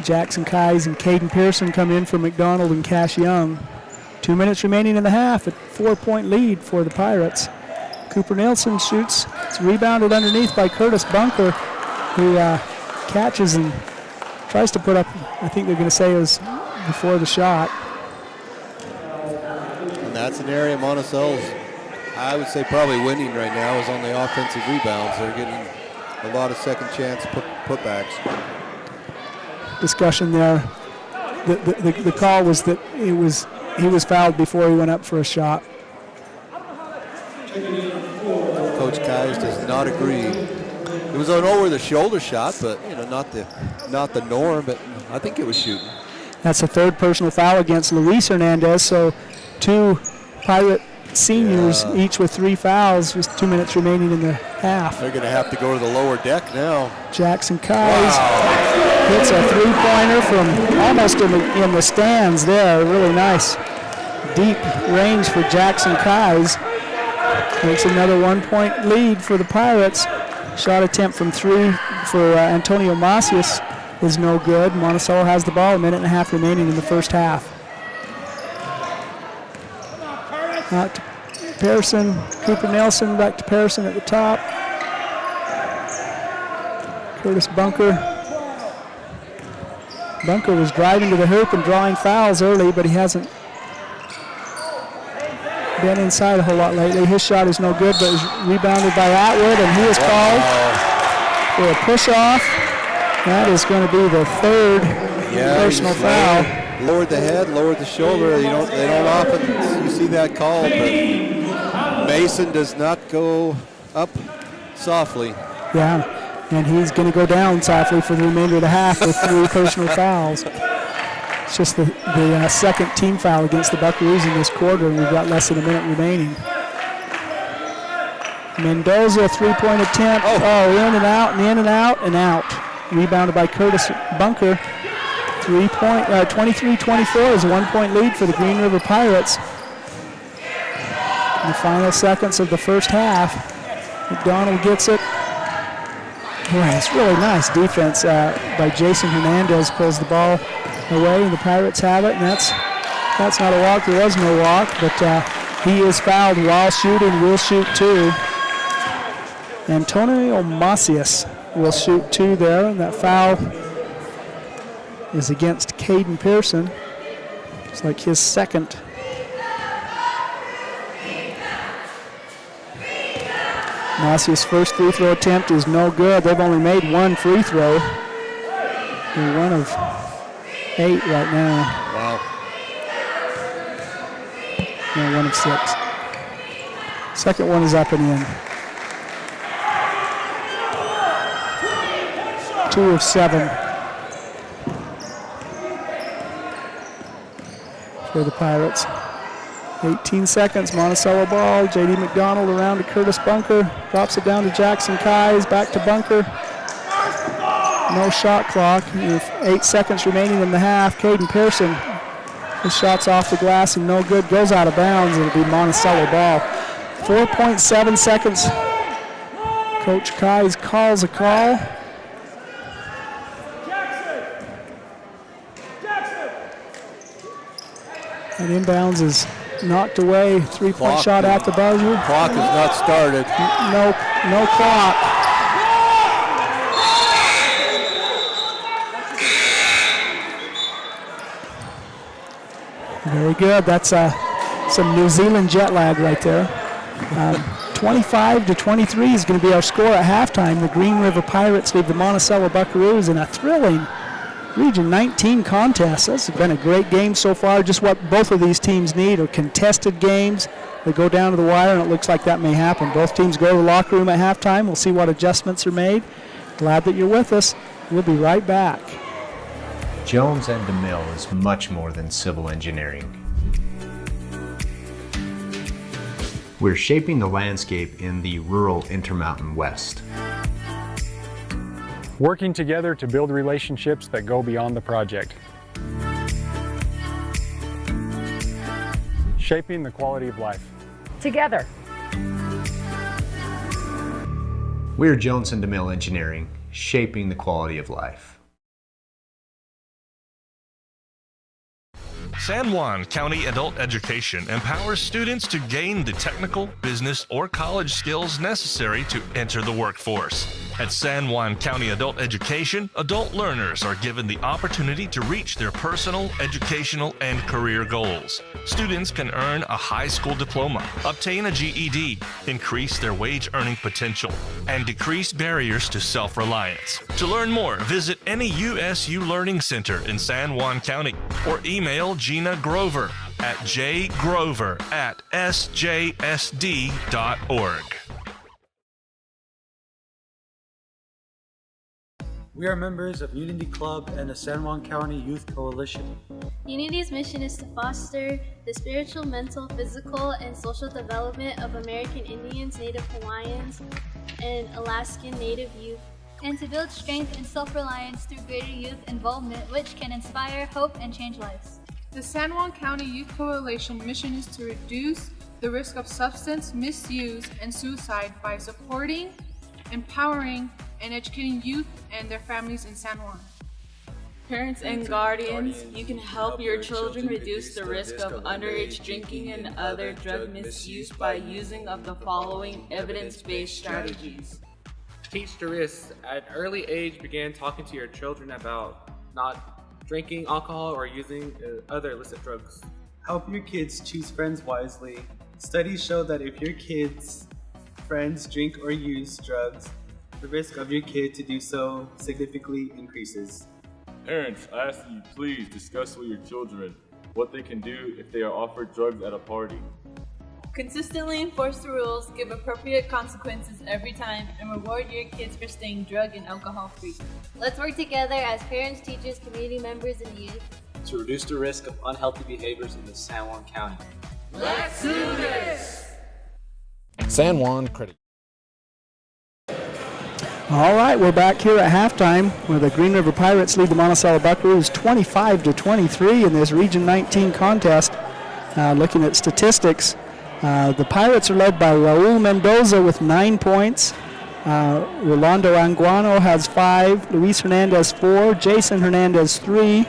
S2: Jackson Kies and Caden Pearson come in for McDonald and Cash Young. 2 minutes remaining in the half, a 4-point lead for the Pirates. Cooper Nielsen shoots. It's rebounded underneath by Curtis Bunker, who catches and tries to put up, I think they're going to say it was before the shot.
S3: that's an area Monticello's, I would say, probably winning right now is on the offensive rebounds. They're getting a lot of second chance putbacks. Discussion there.
S2: The call was that he was fouled before he went up for a shot.
S3: Coach Keyes does not agree. It was an over-the-shoulder shot, but not the norm. But I think it was shooting.
S2: That's a third personal foul against Luis Hernandez. So 2 Pirate seniors, each with 3 fouls. Just 2 minutes remaining in the half.
S3: They're going to have to go to the lower deck now.
S2: Jackson Keyes hits a 3-pointer from almost in the stands there. Really nice, deep range for Jackson Keyes. Makes another 1-point lead for the Pirates. Shot attempt from 3 for Antonio Macias is no good. Monticello has the ball, 1.5 minutes remaining in the first half. Out to Pearson, Cooper Nelson, back to Pearson at the top. Curtis Bunker. Bunker was driving to the hoop and drawing fouls early, but he hasn't been inside a whole lot lately. His shot is no good, but is rebounded by Atwood, and he is called for a push-off. That is going to be the 3rd personal foul.
S3: Lowered the head, lowered the shoulder. They don't often see that call, but Mason does not go up softly.
S2: Yeah, and he's going to go down softly for the remainder of the half with 3 personal fouls. It's just the second team foul against the Buckaroos in this quarter, and we've got less than a minute remaining. Mendoza, 3-point attempt. In and out, and in and out, and out. Rebounded by Curtis Bunker. 23-24 is a 1-point lead for the Green River Pirates. In the final seconds of the first half, McDonald gets it. Boy, it's really nice defense by Jason Hernandez. Pulls the ball away, and the Pirates have it. And that's not a walk. There was no walk, but he is fouled while shooting. Will shoot 2. Antonio Macias will shoot 2 there. And that foul is against Caden Pearson. It's like his second. Macias' first free throw attempt is no good. They've only made 1 free throw. They're 1 of 8 right now.
S3: Wow.
S2: No, 1 of 6. Second one is up and in. 2 of 7 for the Pirates. 18 seconds, Monticello ball. J.D. McDonald around to Curtis Bunker. Drops it down to Jackson Keyes. Back to Bunker. No shot clock. With 8 seconds remaining in the half, Caden Pearson. His shot's off the glass and no good. Goes out of bounds. It'll be Monticello ball. 4.7 seconds. Coach Keyes calls a call. And inbounds is knocked away. 3-point shot at the buzzer.
S3: Clock is not started.
S2: No clock. Very good. That's some New Zealand jet lag right there. 25-23 is going to be our score at halftime. The Green River Pirates leave the Monticello Buckaroos in a thrilling Region 19 contest. This has been a great game so far. Just what both of these teams need are contested games. They go down to the wire, and it looks like that may happen. Both teams go to the locker room at halftime. We'll see what adjustments are made. Glad that you're with us. We'll be right back.
S9: Jones and DeMille is much more than civil engineering. We're shaping the landscape in the rural Intermountain West.
S10: Working together to build relationships that go beyond the project. Shaping the quality of life.
S11: Together.
S9: We're Jones and DeMille Engineering, shaping the quality of life.
S12: San Juan County Adult Education empowers students to gain the technical, business, or college skills necessary to enter the workforce. At San Juan County Adult Education, adult learners are given the opportunity to reach their personal, educational, and career goals. Students can earn a high school diploma, obtain a GED, increase their wage earning potential, and decrease barriers to self-reliance. To learn more, visit any USU Learning Center in San Juan County or email Gina Grover at jgrover@sjsd.org.
S11: We are members of Unity Club and the San Juan County Youth Coalition.
S13: Unity's mission is to foster the spiritual, mental, physical, and social development of American Indians, Native Hawaiians, and Alaskan Native youth,
S14: and to build strength and self-reliance through greater youth involvement, which can inspire hope and change lives.
S15: The San Juan County Youth Coalition mission is to reduce the risk of substance misuse and suicide by supporting, empowering, and educating youth and their families in San Juan.
S16: Parents and guardians, you can help your children reduce the risk of underage drinking and other drug misuse by using of the following evidence-based strategies.
S17: Teach the risks. At an early age, begin talking to your children about not drinking alcohol or using other illicit drugs.
S11: Help your kids choose friends wisely. Studies show that if your kids' friends drink or use drugs, the risk of your kid to do so significantly increases.
S18: Parents, I ask that you please discuss with your children what they can do if they are offered drugs at a party.
S16: Consistently enforce the rules, give appropriate consequences every time, and reward your kids for staying drug and alcohol free.
S13: Let's work together as parents, teachers, community members, and youth
S19: to reduce the risk of unhealthy behaviors in the San Juan County.
S20: Let's do this!
S8: San Juan Credit.
S2: All right, we're back here at halftime where the Green River Pirates lead the Monticello Buckaroos 25-23 in this Region 19 contest. Looking at statistics, the Pirates are led by Raul Mendoza with 9 points. Rolando Anguano has 5, Luis Hernandez 4, Jason Hernandez 3,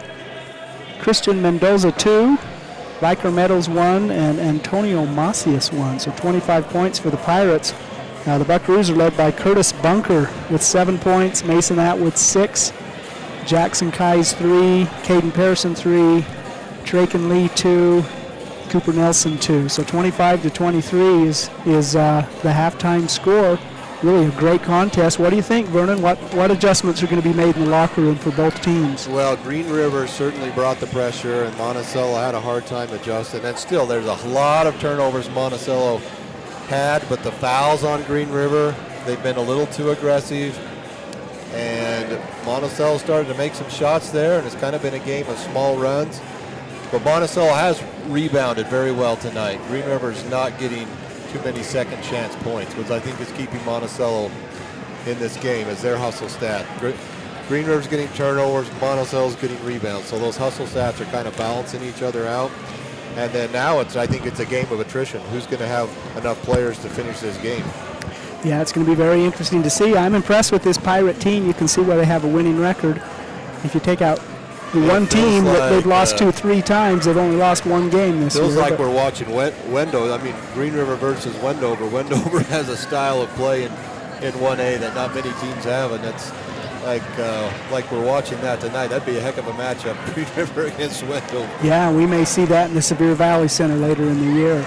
S2: Christian Mendoza 2, Vicar Meadows 1, and Antonio Macias 1. So 25 points for the Pirates. The Buckaroos are led by Curtis Bunker with 7 points, Mason Atwood 6, Jackson Kais 3, Caden Pearson 3, Traken Lee 2, Cooper Nelson 2. So 25-23 is the halftime score. Really a great contest. What do you think, Vernon? What adjustments are going to be made in the locker room for both teams?
S3: Well, Green River certainly brought the pressure, and Monticello had a hard time adjusting. And still, there's a lot of turnovers Monticello had, but the fouls on Green River, they've been a little too aggressive. And Monticello started to make some shots there, and it's kind of been a game of small runs. But Monticello has rebounded very well tonight. Green River's not getting too many second chance points, which I think is keeping Monticello in this game as their hustle stat. Green River's getting turnovers, Monticello's getting rebounds. So those hustle stats are kind of balancing each other out. And then now I think it's a game of attrition. Who's going to have enough players to finish this game?
S2: Yeah, it's going to be very interesting to see. I'm impressed with this Pirate team. You can see where they have a winning record. If you take out the one team that they've lost 2-3 times, they've only lost one game this year.
S3: Feels like we're watching Wendover. I mean, Green River versus Wendover. Wendover has a style of play in 1A that not many teams have, and that's like we're watching that tonight. That'd be a heck of a matchup, Green River against Wendover.
S2: Yeah, we may see that in the Sevier Valley Center later in the year.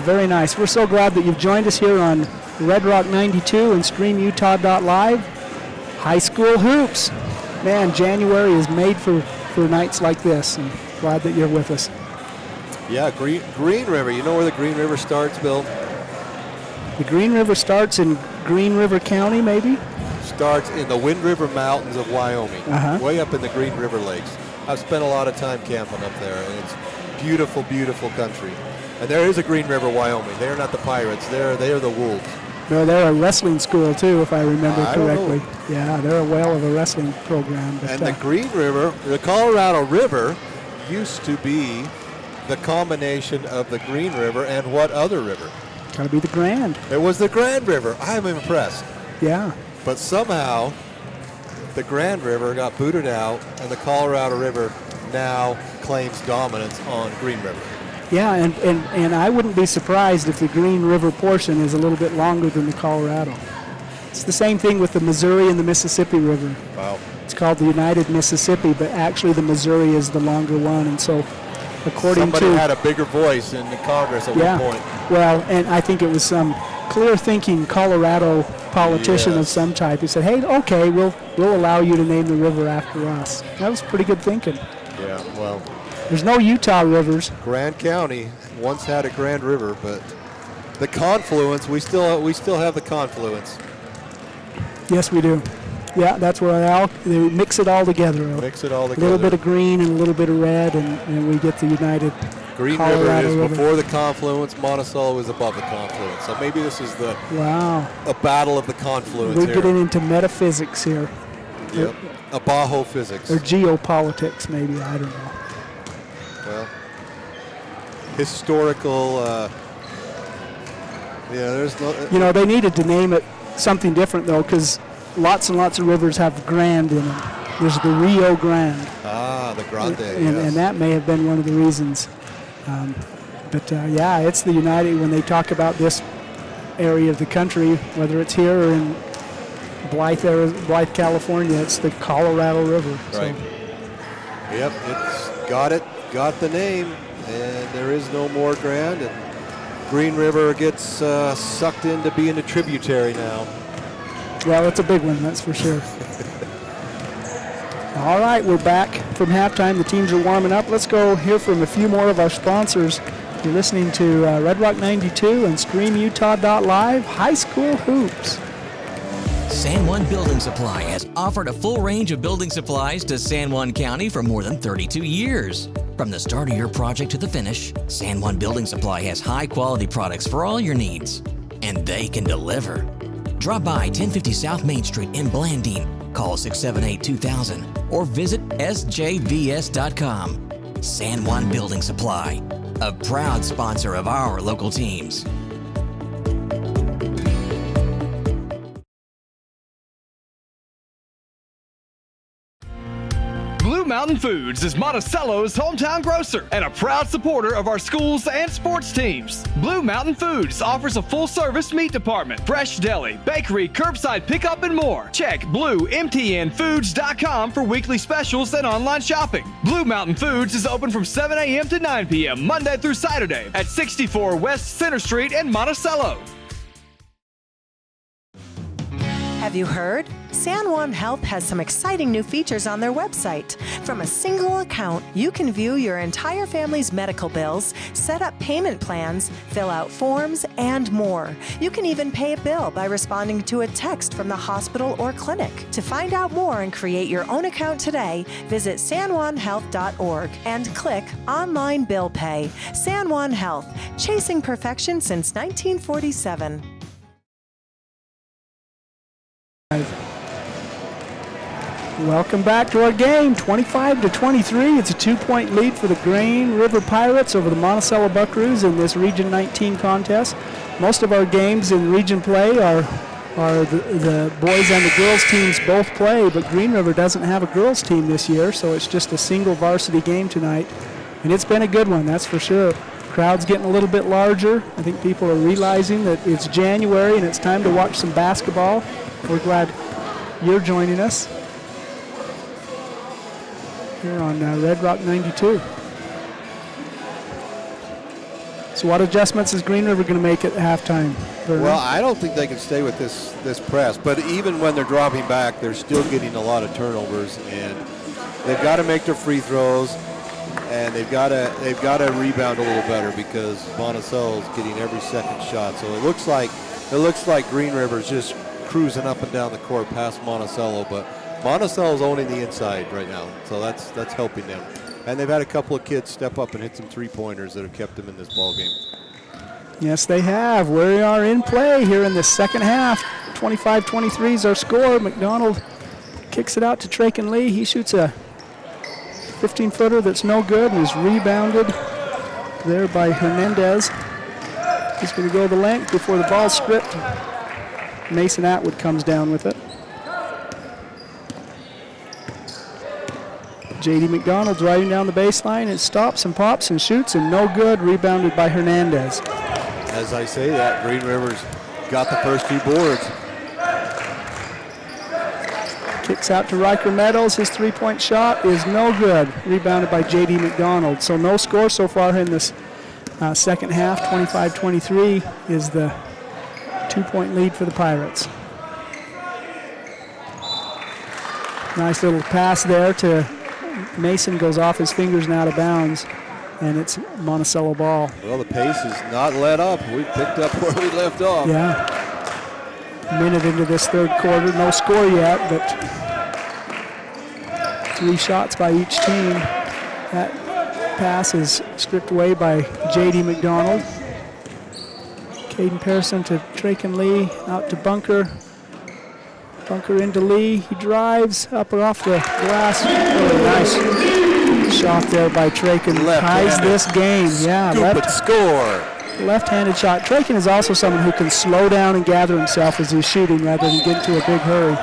S2: Very nice. We're so glad that you've joined us here on Red Rock 92 and StreamUtah.live. High school hoops. Man, January is made for nights like this, and glad that you're with us.
S3: Yeah, Green River. You know where the Green River starts, Bill?
S2: The Green River starts in Green River County, maybe?
S3: Starts in the Wind River Mountains of Wyoming, way up in the Green River Lakes. I've spent a lot of time camping up there, and it's beautiful, beautiful country. And there is a Green River, Wyoming. They're not the Pirates. They are the Wolves.
S2: No, they're a wrestling school, too, if I remember correctly. Yeah, they're a whale of a wrestling program.
S3: And the Green River, the Colorado River, used to be the combination of the Green River and what other river?
S2: Got to be the Grand.
S3: It was the Grand River. I'm impressed.
S2: Yeah.
S3: But somehow, the Grand River got booted out, and the Colorado River now claims dominance on Green River.
S2: Yeah, and I wouldn't be surprised if the Green River portion is a little bit longer than the Colorado. It's the same thing with the Missouri and the Mississippi River.
S3: Wow.
S2: It's called the United Mississippi, but actually the Missouri is the longer one. And so according
S3: Somebody
S2: to...
S3: had a bigger voice in the Congress at one point.
S2: Well, and I think it was some clear-thinking Colorado politician of some type who said, hey, okay, we'll allow you to name the river after us. That was pretty good thinking.
S3: Yeah, well.
S2: There's no Utah rivers.
S3: Grand County once had a Grand River, but the confluence, we still have the confluence.
S2: Yes, we do. Yeah, that's where they mix it all together.
S3: Mix it all together.
S2: A little bit of green and a little bit of red, and we get the United
S3: Green
S2: Colorado
S3: River is
S2: River.
S3: Before the confluence. Monticello is above the confluence. So maybe this is a battle of the confluence.
S2: We're getting into metaphysics here.
S3: Yep. Abajo physics.
S2: Or geopolitics, maybe. I don't know.
S3: Well, historical. There's no.
S2: They needed to name it something different though, because lots and lots of rivers have Grand in them. There's the Rio Grande.
S3: Ah, the Grande.
S2: And that may have been one of the reasons. It's the United. When they talk about this area of the country, whether it's here or in Blythe, California, it's the Colorado River.
S3: Right. So. Yep, it's got the name, and there is no more Grand. And Green River gets sucked into being a tributary now.
S2: Well, it's a big one, that's for sure. All right, we're back from halftime. The teams are warming up. Let's go hear from a few more of our sponsors. You're listening to Red Rock 92 and StreamUtah.live, High School Hoops.
S21: San Juan Building Supply has offered a full range of building supplies to San Juan County for more than 32 years. From the start of your project to the finish, San Juan Building Supply has high-quality products for all your needs, and they can deliver. Drop by 1050 South Main Street in Blandine, call 678-2000, or visit sjvs.com. San Juan Building Supply, a proud sponsor of our local teams.
S22: Blue Mountain Foods is Monticello's hometown grocer and a proud supporter of our schools and sports teams. Blue Mountain Foods offers a full-service meat department, fresh deli, bakery, curbside pickup, and more. Check bluemtnfoods.com for weekly specials and online shopping. Blue Mountain Foods is open from 7 a.m. to 9 p.m. Monday through Saturday at 64 West Center Street in Monticello.
S23: Have you heard? San Juan Health has some exciting new features on their website. From a single account, you can view your entire family's medical bills, set up payment plans, fill out forms, and more. You can even pay a bill by responding to a text from the hospital or clinic. To find out more and create your own account today, visit sanjuanhealth.org and click Online Bill Pay. San Juan Health, chasing perfection since 1947.
S2: Welcome back to our game, 25-23. It's a 2-point lead for the Green River Pirates over the Monticello Buckaroos in this Region 19 contest. Most of our games in region play are the boys and the girls teams both play, but Green River doesn't have a girls team this year, so it's just a single varsity game tonight. And it's been a good one, that's for sure. Crowd's getting a little bit larger. I think people are realizing that it's January and it's time to watch some basketball. We're glad you're joining us here on Red Rock 92. So what adjustments is Green River going to make at halftime, Vernon?
S3: Well, I don't think they can stay with this press, but even when they're dropping back, they're still getting a lot of turnovers, and they've got to make their free throws, and they've got to rebound a little better because Monticello's getting every second shot. So it looks like Green River's just cruising up and down the court past Monticello, but Monticello's owning the inside right now, so that's helping them. And they've had a couple of kids step up and hit some three-pointers that have kept them in this ball game.
S2: Yes, they have. We are in play here in the second half. 25-23 is our score. McDonald kicks it out to Traken Lee. He shoots a 15-footer that's no good and is rebounded there by Hernandez. He's going to go the length before the ball's stripped. Mason Atwood comes down with it. J.D. McDonald driving down the baseline. It stops and pops and shoots and no good. Rebounded by Hernandez.
S3: As I say that, Green River's got the first two boards.
S2: Kicks out to Riker Meadows. His three-point shot is no good. Rebounded by J.D. McDonald. So no score so far in this second half. 25-23 is the 2-point lead for the Pirates. Nice little pass there to Mason, goes off his fingers and out of bounds, and it's Monticello ball.
S3: Well, the pace is not let up. We picked up where we left off.
S2: Yeah. A minute into this third quarter, no score yet, but 3 shots by each team. That pass is stripped away by J.D. McDonald. Caden Pearson to Traken Lee, out to Bunker. Bunker into Lee. He drives up or off the glass. Really nice shot there by Traken. Ties this game. Yeah,
S3: score.
S2: Left-handed shot. Traken is also someone who can slow down and gather himself as he's shooting rather than get into a big hurry.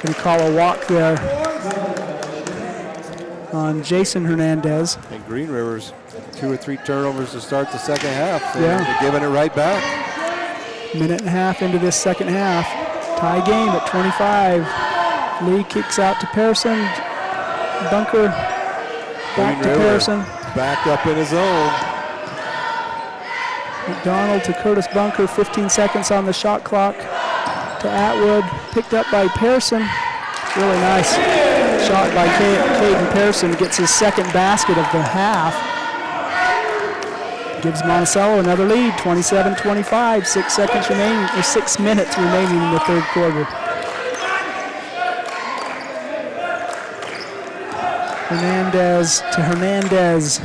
S2: Going to call a walk there on Jason Hernandez.
S3: And Green River's 2 or 3 turnovers to start the second half.
S2: Yeah.
S3: They're giving it right back.
S2: Minute and a half into this second half. Tie game at 25. Lee kicks out to Pearson. Bunker back to Pearson.
S3: Back up in his own.
S2: McDonald to Curtis Bunker. 15 seconds on the shot clock. To Atwood. Picked up by Pearson. Really nice shot by Caden Pearson. Gets his second basket of the half. Gives Monticello another lead, 27-25, 6 minutes remaining in the third quarter. Hernandez to Hernandez.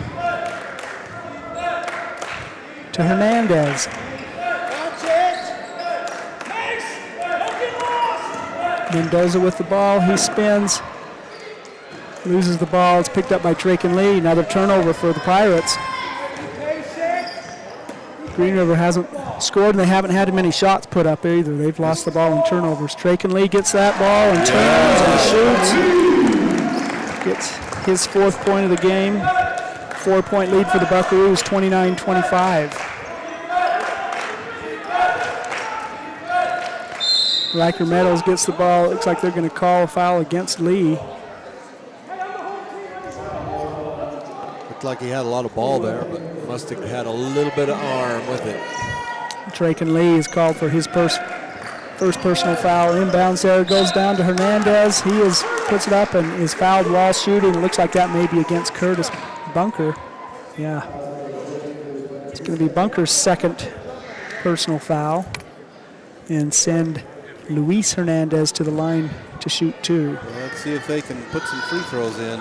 S2: To Hernandez. Mendoza with the ball, he spins. Loses the ball, it's picked up by Traken Lee. Another turnover for the Pirates. Green River hasn't scored, and they haven't had many shots put up either. They've lost the ball in turnovers. Traken Lee gets that ball and turns and shoots. Gets his 4th point of the game. 4-point lead for the Buckaroos, 29-25. Riker Meadows gets the ball. Looks like they're going to call a foul against Lee.
S3: Looked like he had a lot of ball there, but must have had a little bit of arm with it.
S2: Traken Lee is called for his first personal foul. Inbounds there, goes down to Hernandez. He puts it up and is fouled while shooting. It looks like that may be against Curtis Bunker. Yeah. It's going to be Bunker's second personal foul and send Luis Hernandez to the line to shoot 2.
S3: Well, let's see if they can put some free throws in.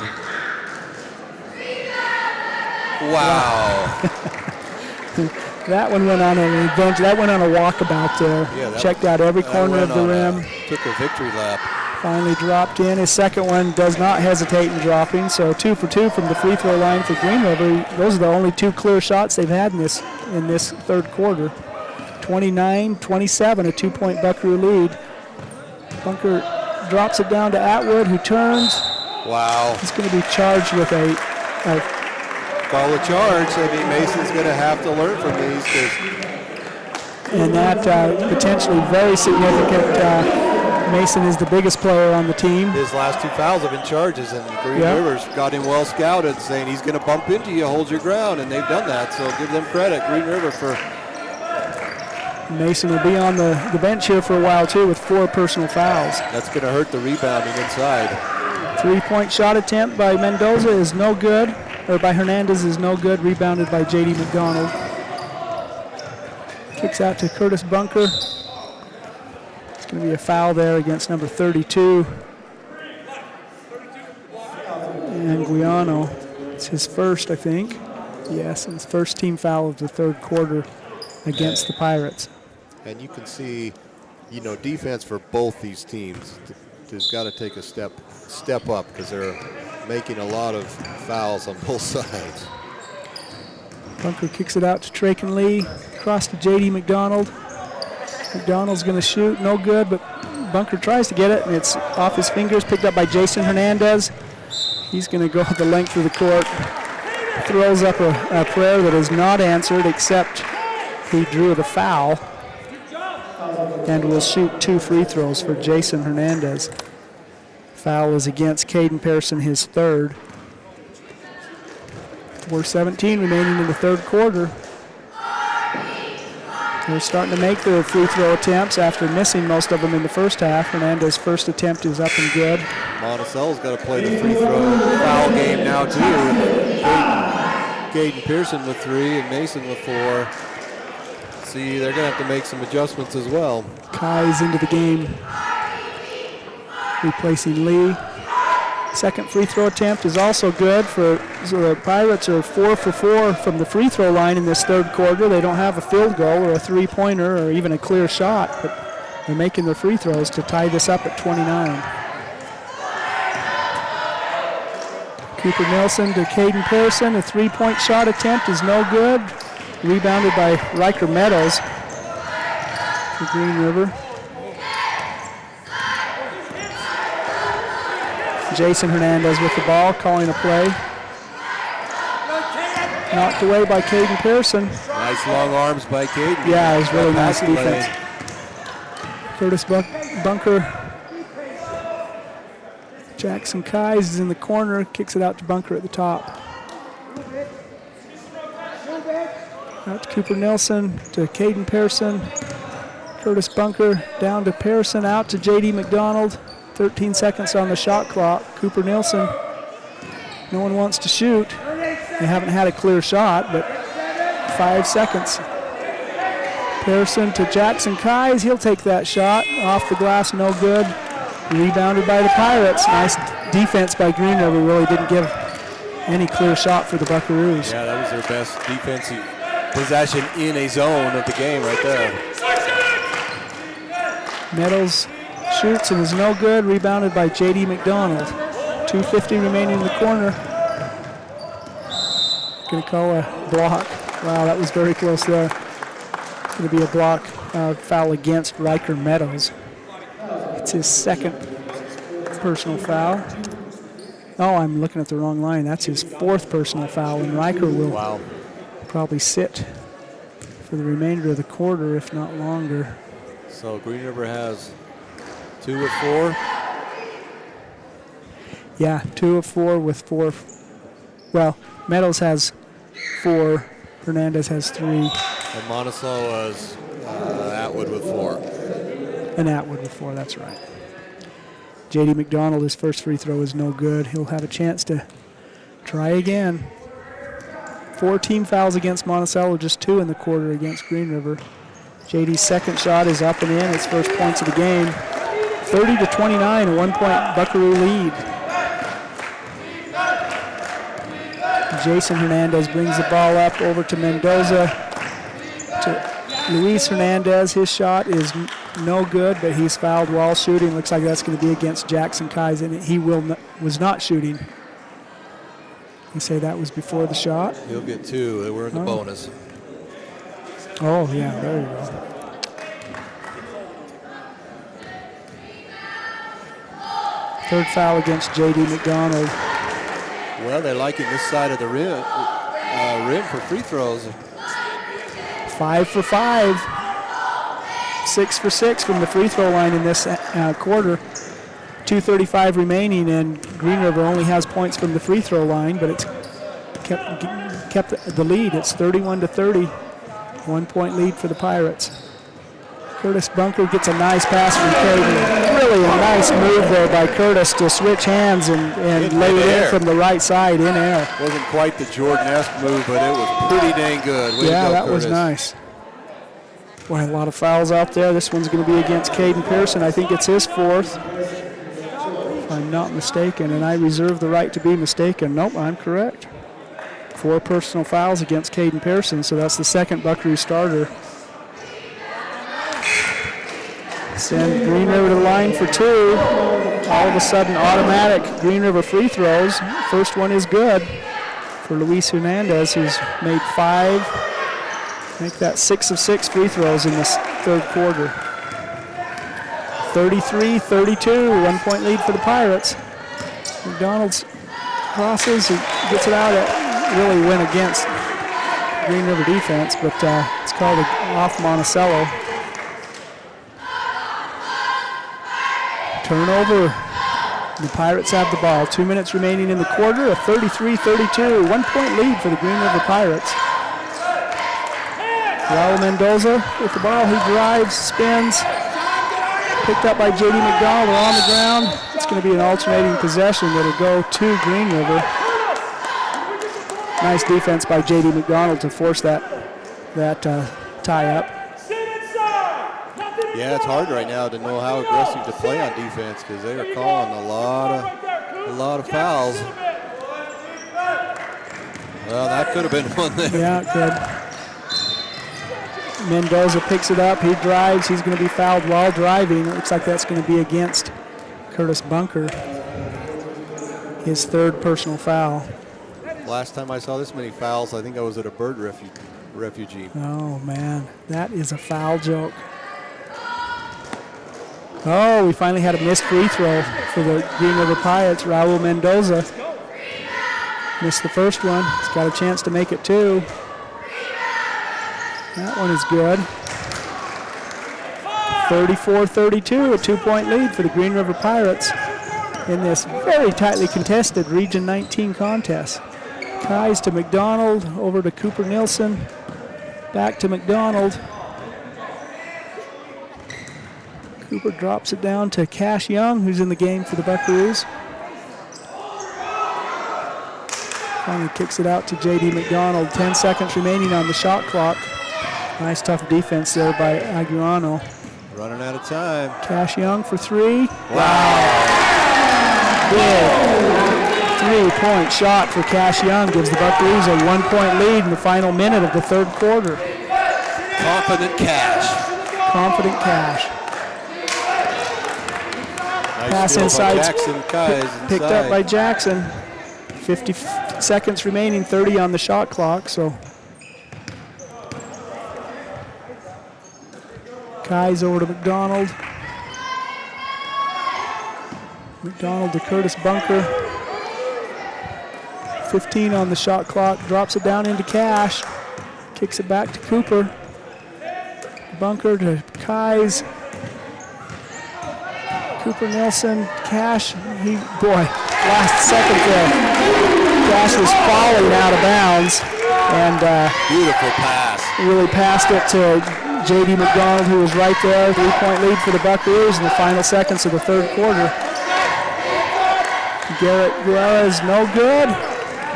S3: Wow.
S2: That one went on an adventure. That went on a walkabout there.
S3: Yeah,
S2: checked out every corner of the rim.
S3: Took a victory lap.
S2: Finally dropped in. His second one does not hesitate in dropping. So 2 for 2 from the free throw line for Green River. Those are the only 2 clear shots they've had in this third quarter. 29-27, a 2-point Buckaroo lead. Bunker drops it down to Atwood, who turns.
S3: Wow.
S2: He's going to be charged with a
S3: call a charge. I mean, Mason's going to have to learn from these.
S2: And that potentially very significant. Mason is the biggest player on the team.
S3: His last 2 fouls have been charges, and Green River's got him well scouted, saying he's going to bump into you, hold your ground, and they've done that. So give them credit, Green River, for.
S2: Mason will be on the bench here for a while too with 4 personal fouls.
S3: That's going to hurt the rebounding inside.
S2: 3-point shot attempt by Mendoza is no good. Or by Hernandez is no good, rebounded by J.D. McDonald. Kicks out to Curtis Bunker. It's going to be a foul there against number 32. And Guiano, it's his first, I think. Yes, his first team foul of the third quarter against the Pirates.
S3: And you can see, defense for both these teams has got to take a step up because they're making a lot of fouls on both sides.
S2: Bunker kicks it out to Traken Lee, across to J.D. McDonald. McDonald's going to shoot, no good, but Bunker tries to get it, and it's off his fingers, picked up by Jason Hernandez. He's going to go the length of the court, throws up a prayer that is not answered, except he drew the foul, and will shoot 2 free throws for Jason Hernandez. Foul is against Caden Pearson, his third. 4:17 remaining in the third quarter. They're starting to make their free throw attempts after missing most of them in the first half. Hernandez's first attempt is up and good.
S3: Monticello's got to play the free throw foul game now too. Caden Pearson with 3 and Mason with 4. See, they're going to have to make some adjustments as well.
S2: Kai's into the game, replacing Lee. Second free throw attempt is also good so the Pirates are 4 for 4 from the free throw line in this third quarter. They don't have a field goal or a three-pointer or even a clear shot, but they're making their free throws to tie this up at 29. Cooper Nilsson to Caden Pearson. A three-point shot attempt is no good. Rebounded by Riker Meadows for Green River. Jason Hernandez with the ball, calling a play. Knocked away by Caden Pearson.
S3: Nice long arms by Caden.
S2: Yeah, it was really nice defense. Curtis Bunker. Jackson Kais is in the corner, kicks it out to Bunker at the top. Out to Cooper Nilsson, to Caden Pearson. Curtis Bunker down to Pearson, out to J.D. McDonald. 13 seconds on the shot clock. Cooper Nilsson, no one wants to shoot. They haven't had a clear shot, but 5 seconds. Pearson to Jackson Kais. He'll take that shot. Off the glass, no good. Rebounded by the Pirates. Nice defense by Green River. Really didn't give any clear shot for the Buckaroos.
S3: Yeah, that was their best defensive possession in a zone of the game right there.
S2: Meadows shoots and is no good. Rebounded by J.D. McDonald. 2:50 remaining in the corner. Going to call a block. Wow, that was very close there. Going to be a block foul against Riker Meadows. It's his second personal foul. Oh, I'm looking at the wrong line. That's his fourth personal foul, and Riker will probably sit for the remainder of the quarter, if not longer.
S3: So Green River has 2 of 4.
S2: Yeah, 2 of 4 with 4. Well, Meadows has 4. Hernandez has 3.
S3: And Monticello has Atwood with 4.
S2: And Atwood with 4, that's right. J.D. McDonald, his first free throw is no good. He'll have a chance to try again. 4 team fouls against Monticello, just 2 in the quarter against Green River. J.D.'s second shot is up and in, his first points of the game. 30-29, a 1-point Buckaroo lead. Jason Hernandez brings the ball up over to Mendoza. To Luis Hernandez, his shot is no good, but he's fouled while shooting. Looks like that's going to be against Jackson Kais, and he was not shooting. You say that was before the shot?
S3: He'll get 2. They were in the bonus.
S2: Oh, yeah, there you go. Third foul against J.D. McDonald.
S3: Well, they're liking this side of the rim for free throws.
S2: 5 for 5. 6 for 6 from the free throw line in this quarter. 2:35 remaining, and Green River only has points from the free throw line, but it's kept the lead. It's 31-30. 1-point lead for the Pirates. Curtis Bunker gets a nice pass from Caden. Really a nice move there by Curtis to switch hands and lay it in from the right side in air.
S3: Wasn't quite the Jordan-esque move, but it was pretty dang good. Way to go,
S2: that
S3: Curtis.
S2: was nice. Boy, a lot of fouls out there. This one's going to be against Caden Pearson. I think it's his fourth, if I'm not mistaken, and I reserve the right to be mistaken. Nope, I'm correct. 4 personal fouls against Caden Pearson, so that's the second Buckaroo starter. Send Green River to the line for 2. All of a sudden, automatic Green River free throws. First one is good for Luis Hernandez, who's made 5. Make that 6 of 6 free throws in this third quarter. 33-32, 1-point lead for the Pirates. McDonald's crosses, he gets it out. It really went against Green River defense, but it's called off Monticello. Turnover. The Pirates have the ball. 2 minutes remaining in the quarter. A 33-32. 1 point lead for the Green River Pirates. Raul Mendoza with the ball. He drives, spins. Picked up by J.D. McDonald on the ground. It's going to be an alternating possession that'll go to Green River. Nice defense by J.D. McDonald to force that tie-up.
S3: Yeah, it's hard right now to know how aggressive to play on defense because they are calling a lot of fouls. Well, that could have been one there.
S2: Yeah, it could. Mendoza picks it up. He drives. He's going to be fouled while driving. It looks like that's going to be against Curtis Bunker. His third personal foul.
S3: Last time I saw this many fouls, I think I was at a bird refugee.
S2: Oh, man. That is a foul joke. Oh, we finally had a missed free throw for the Green River Pirates. Raul Mendoza missed the first one. He's got a chance to make it two. That one is good. 34-32, a 2 point lead for the Green River Pirates in this very tightly contested Region 19 contest. Kais to McDonald, over to Cooper Nilsson, back to McDonald. Cooper drops it down to Cash Young, who's in the game for the Buckaroos. Finally kicks it out to J.D. McDonald. 10 seconds remaining on the shot clock. Nice tough defense there by Aguirano.
S3: Running out of time.
S2: Cash Young for three. Wow. Big 3-point shot for Cash Young. Gives the Buckaroos a 1 point lead in the final minute of the third quarter.
S3: Confident Cash.
S2: Confident Cash.
S3: Nice
S2: Pass inside.
S3: Jackson Kais
S2: picked up by Jackson. 50 seconds remaining, 30 on the shot clock. So Kais over to McDonald. McDonald to Curtis Bunker. 15 on the shot clock. Drops it down into Cash. Kicks it back to Cooper. Bunker to Kais. Cooper Nilsson, Cash, last second there. Cash was falling out of bounds. And
S3: beautiful pass.
S2: Really passed it to J.D. McDonald, who was right there. 3 point lead for the Buckaroos in the final seconds of the third quarter. Garrett Guerra's no good.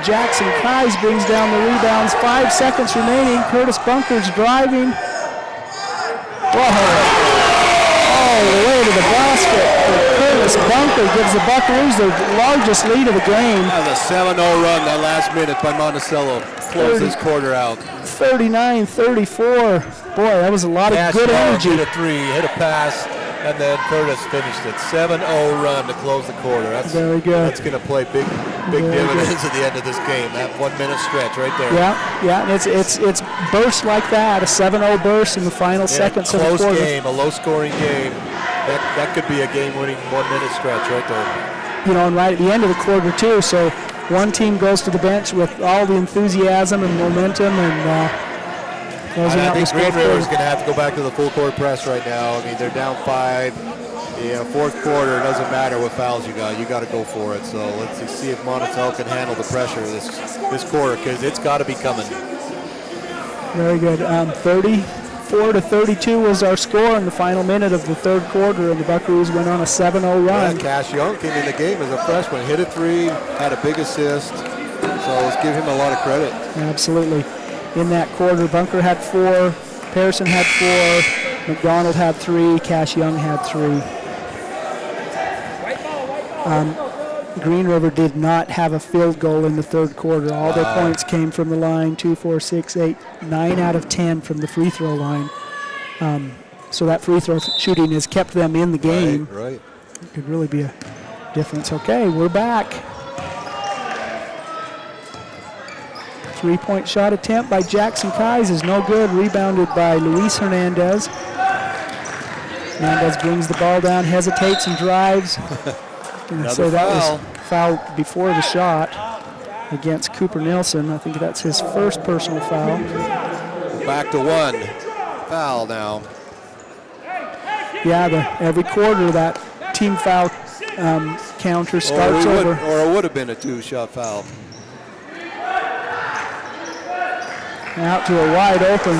S2: Jackson Kais brings down the rebounds. 5 seconds remaining. Curtis Bunker's driving. Whoa. All the way to the basket. Curtis Bunker gives the Buckaroos their largest lead of the game.
S3: That was a 7-0 run that last minute by Monticello. Close this quarter out.
S2: 39-34. Boy, that was a lot of good energy.
S3: Hit a three, hit a pass, and then Curtis finished it. 7-0 run to close the quarter. That's
S2: very good.
S3: That's going to play big dividends at the end of this game. That 1 minute stretch right there.
S2: Yeah, and it's bursts like that. A 7-0 burst in the final seconds of the quarter.
S3: Close game, a low-scoring game. That could be a game-winning 1 minute stretch right there.
S2: You know, and right at the end of the quarter too. So one team goes to the bench with all the enthusiasm and momentum and.
S3: I think Green River is going to have to go back to the full court press right now. I mean, they're down 5. Fourth quarter, it doesn't matter what fouls you got. You got to go for it. So let's see if Monticello can handle the pressure this quarter because it's got to be coming.
S2: Very good. 34-32 was our score in the final minute of the third quarter, and the Buckaroos went on a 7-0 run.
S3: Yeah, Cash Young came in the game as a freshman, hit a three, had a big assist. So let's give him a lot of credit.
S2: Absolutely. In that quarter, Bunker had 4, Pearson had 4, McDonald had 3, Cash Young had 3. Green River did not have a field goal in the third quarter. All their points came from the line, 2, 4, 6, 8, 9 out of 10 from the free throw line. So that free throw shooting has kept them in the game.
S3: Right.
S2: It could really be a difference. Okay, we're back. 3 point shot attempt by Jackson Kais is no good. Rebounded by Luis Hernandez. Hernandez brings the ball down, hesitates and drives. So that was foul before the shot against Cooper Nilsson. I think that's his first personal foul.
S3: Back to 1. Foul now.
S2: Yeah, every quarter that team foul counter starts over.
S3: Or it would have been a 2-shot foul.
S2: Out to a wide open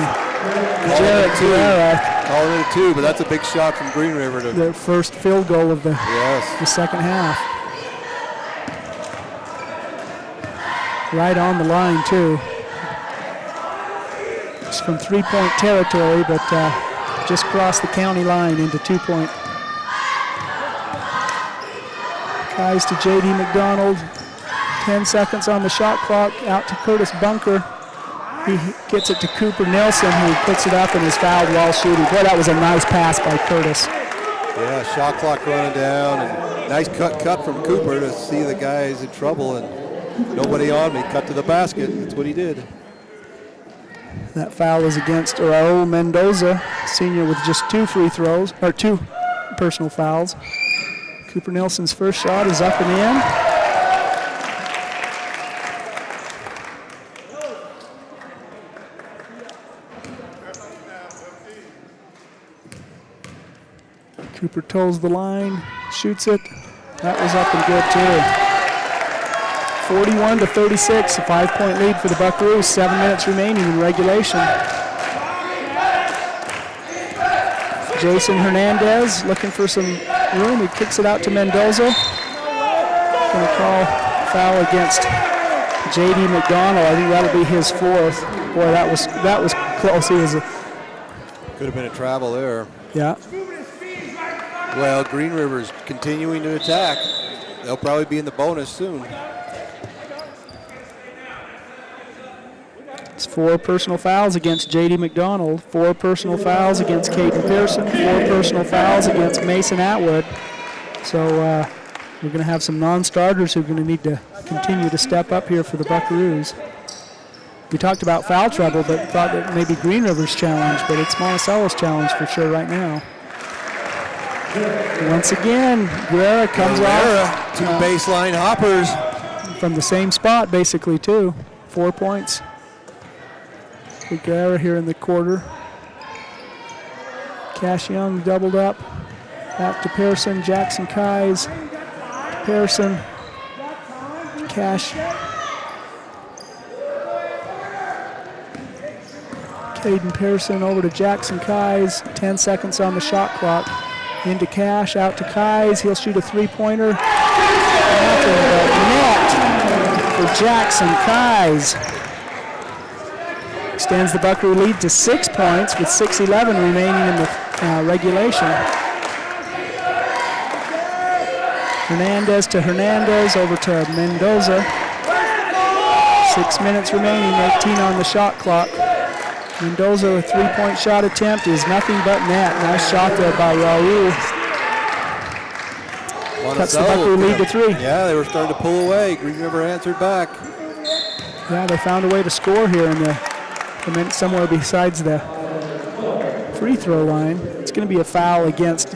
S2: Jared Guerra.
S3: Calling it a 2, but that's a big shot from Green River.
S2: Their first field goal of the second half. Right on the line, too. It's from 3-point territory, but just crossed the county line into 2-point. Guys to J.D. McDonald. 10 seconds on the shot clock. Out to Curtis Bunker. He gets it to Cooper Nelson, who puts it up and is fouled while shooting. Boy, that was a nice pass by Curtis.
S3: Yeah, shot clock running down, and nice cut from Cooper to see the guys in trouble, and nobody on me. Cut to the basket. That's what he did.
S2: That foul is against Raul Mendoza, senior, with just 2 free throws, or 2 personal fouls. Cooper Nelson's first shot is up and in. Cooper toes the line, shoots it. That was up and good too. 41-36, a 5-point lead for the Buckaroos. 7 minutes remaining in regulation. Jason Hernandez looking for some room. He kicks it out to Mendoza. Going to call foul against J.D. McDonald. I think that'll be his 4th. Boy, that was close.
S3: Could have been a travel there.
S2: Yeah.
S3: Well, Green River's continuing to attack. They'll probably be in the bonus soon.
S2: It's 4 personal fouls against J.D. McDonald, 4 personal fouls against Caden Pearson, 4 personal fouls against Mason Atwood. So we're going to have some non-starters who are going to need to continue to step up here for the Buckaroos. We talked about foul trouble, but thought that maybe Green River's challenge, but it's Monticello's challenge for sure right now. Once again, Guerra comes off.
S3: 2 baseline hoppers.
S2: From the same spot, basically, too. 4 points for Guerra here in the quarter. Cash Young doubled up. Back to Pearson, Jackson Keyes. Pearson, Cash. Caden Pearson over to Jackson Keyes. 10 seconds on the shot clock. Into Cash, out to Keyes. He'll shoot a 3-pointer. Out the net for Jackson Keyes. Extends the Buckaroo lead to 6 points with 6:11 remaining in the regulation. Hernandez to Hernandez, over to Mendoza. 6 minutes remaining, 18 on the shot clock. Mendoza, a 3-point shot attempt is nothing but net. Nice shot there by Raul. Cuts the Buckaroo lead to 3.
S3: Yeah, they were starting to pull away. Green River answered back.
S2: Yeah, they found a way to score here in the minute somewhere besides the free throw line. It's going to be a foul against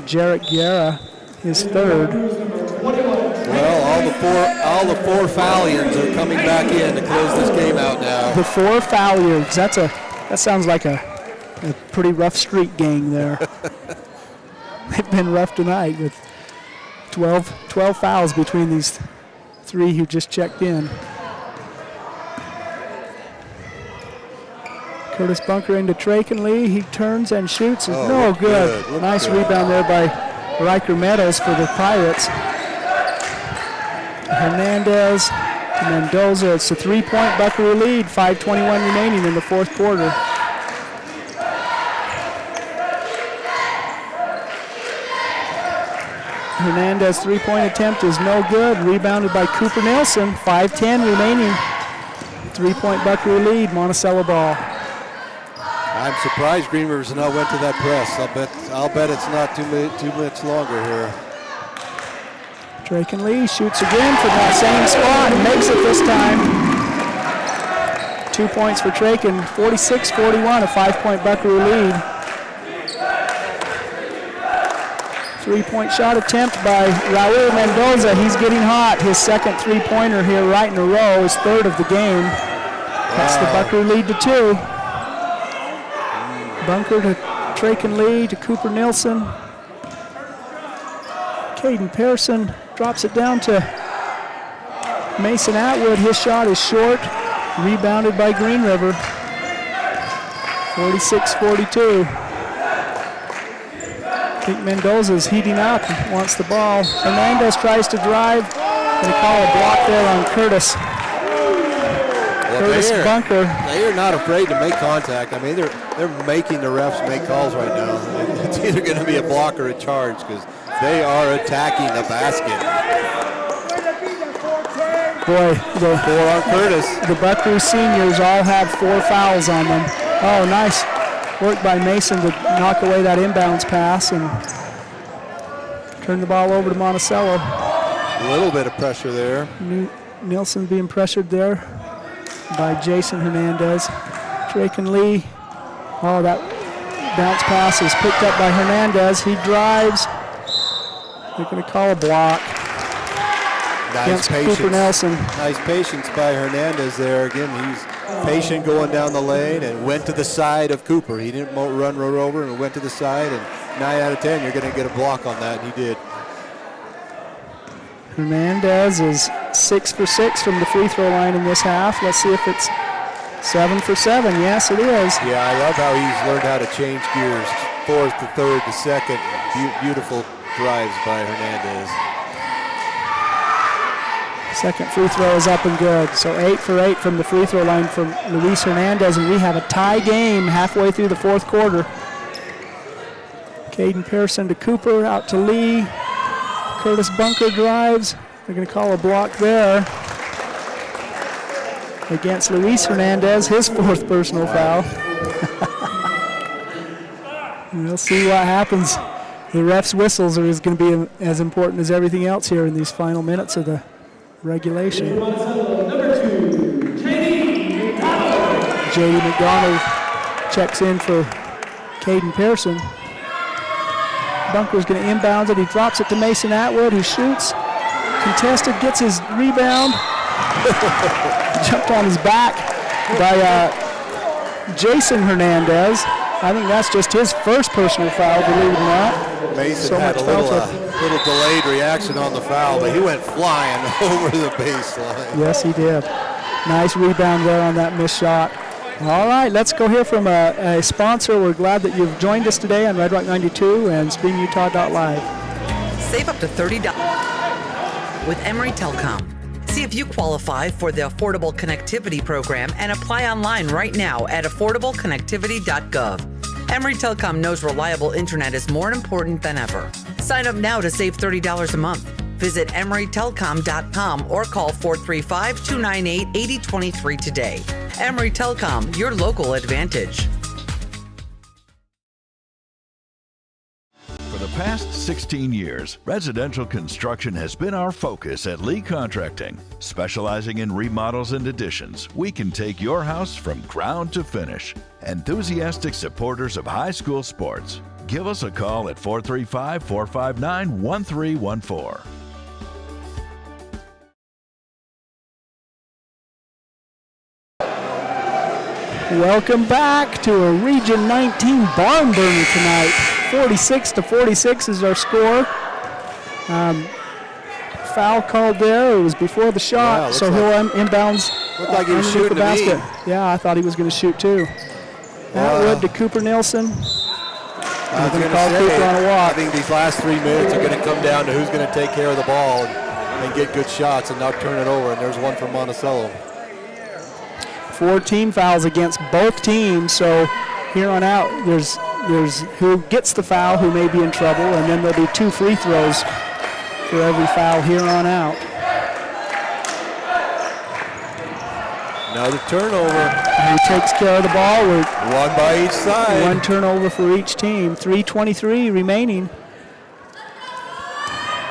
S2: Jarrett Guerra, his 3rd.
S3: Well, all the four Fallions are coming back in to close this game out now.
S2: The 4 Fallions. That sounds like a pretty rough street gang there. They've been rough tonight with 12 fouls between these 3 who just checked in. Curtis Bunker into Trakenlee. He turns and shoots. No good. Nice rebound there by Riker Meadows for the Pirates. Hernandez to Mendoza. It's a 3-point Buckaroo lead. 5:21 remaining in the 4th quarter. Hernandez 3-point attempt is no good. Rebounded by Cooper Nelson. 5:10 remaining. 3-point Buckaroo lead. Monticello ball.
S3: I'm surprised Green River's not went to that press. I'll bet it's not 2 minutes longer here.
S2: Trakenlee shoots again from that same spot and makes it this time. 2 points for Traken, 46-41, a 5-point Buckaroo lead. 3-point shot attempt by Raul Mendoza. He's getting hot. His second 3-pointer here right in a row, his 3rd of the game. Cuts the Buckaroo lead to 2. Bunker to Trakenlee to Cooper Nilsson. Caden Pearson drops it down to Mason Atwood. His shot is short. Rebounded by Green River. 46-42. I think Mendoza's heating up, wants the ball. Hernandez tries to drive. They call a block there on Curtis. Curtis Bunker.
S3: They are not afraid to make contact. I mean, they're making the refs make calls right now. It's either going to be a block or a charge because they are attacking the basket.
S2: Boy, the Buckaroo seniors all have 4 fouls on them. Oh, nice work by Mason to knock away that inbounds pass and turn the ball over to Monticello.
S3: A little bit of pressure there.
S2: Nielsen being pressured there by Jason Hernandez. Drake and Lee. Oh, that bounce pass is picked up by Hernandez. He drives. They're going to call a block.
S3: Nice patience.
S2: Cooper Nelson.
S3: Nice patience by Hernandez there. Again, he's patient going down the lane and went to the side of Cooper. He didn't run right over and went to the side. And 9 out of 10, you're going to get a block on that. And he did.
S2: Hernandez is 6 for 6 from the free throw line in this half. Let's see if it's 7 for 7. Yes, it is.
S3: Yeah, I love how he's learned how to change gears. 4th to 3rd to 2nd. Beautiful drives by Hernandez.
S2: Second free throw is up and good. So 8 for 8 from the free throw line from Luis Hernandez, and we have a tie game halfway through the 4th quarter. Caden Pearson to Cooper, out to Lee. Curtis Bunker drives. They're going to call a block there against Luis Hernandez, his 4th personal foul. We'll see what happens. The refs' whistles are going to be as important as everything else here in these final minutes of the regulation. J.D. McDonald checks in for Caden Pearson. Bunker's going to inbound it. He drops it to Mason Atwood, who shoots. Contested, gets his rebound. Jumped on his back by Jason Hernandez. I think that's just his first personal foul, believe it or not.
S3: Mason had a little delayed reaction on the foul, but he went flying over the baseline.
S2: Yes, he did. Nice rebound there on that missed shot. All right, let's go hear from a sponsor. We're glad that you've joined us today on Red Rock 92 and SpringUtah.live.
S1: Save up to $30 with Emory Telecom. See if you qualify for the Affordable Connectivity Program and apply online right now at affordableconnectivity.gov. Emory Telecom knows reliable internet is more important than ever. Sign up now to save $30 a month. Visit emorytelecom.com or call 435-298-8023 today. Emory Telecom, your local advantage.
S4: For the past 16 years, residential construction has been our focus at Lee Contracting. Specializing in remodels and additions, we can take your house from ground to finish. Enthusiastic supporters of high school sports. Give us a call at 435-459-1314.
S2: Welcome back to a Region 19 barn burner tonight. 46-46 is our score. Foul called there. It was before the shot,
S3: wow,
S2: so he'll inbounds.
S3: Looked like he was shooting
S2: the basket. Yeah, I thought he was going to shoot too. Atwood to Cooper Nelson.
S3: I was going to say,
S2: on a walk.
S3: I think these last 3 minutes are going to come down to who's going to take care of the ball and get good shots and not turn it over. And there's one from Monticello.
S2: 4 team fouls against both teams, so here on out, there's who gets the foul who may be in trouble, and then there'll be 2 free throws for every foul here on out.
S3: Another turnover.
S2: Who takes care of the ball?
S3: One by each side.
S2: 1 turnover for each team. 3:23 remaining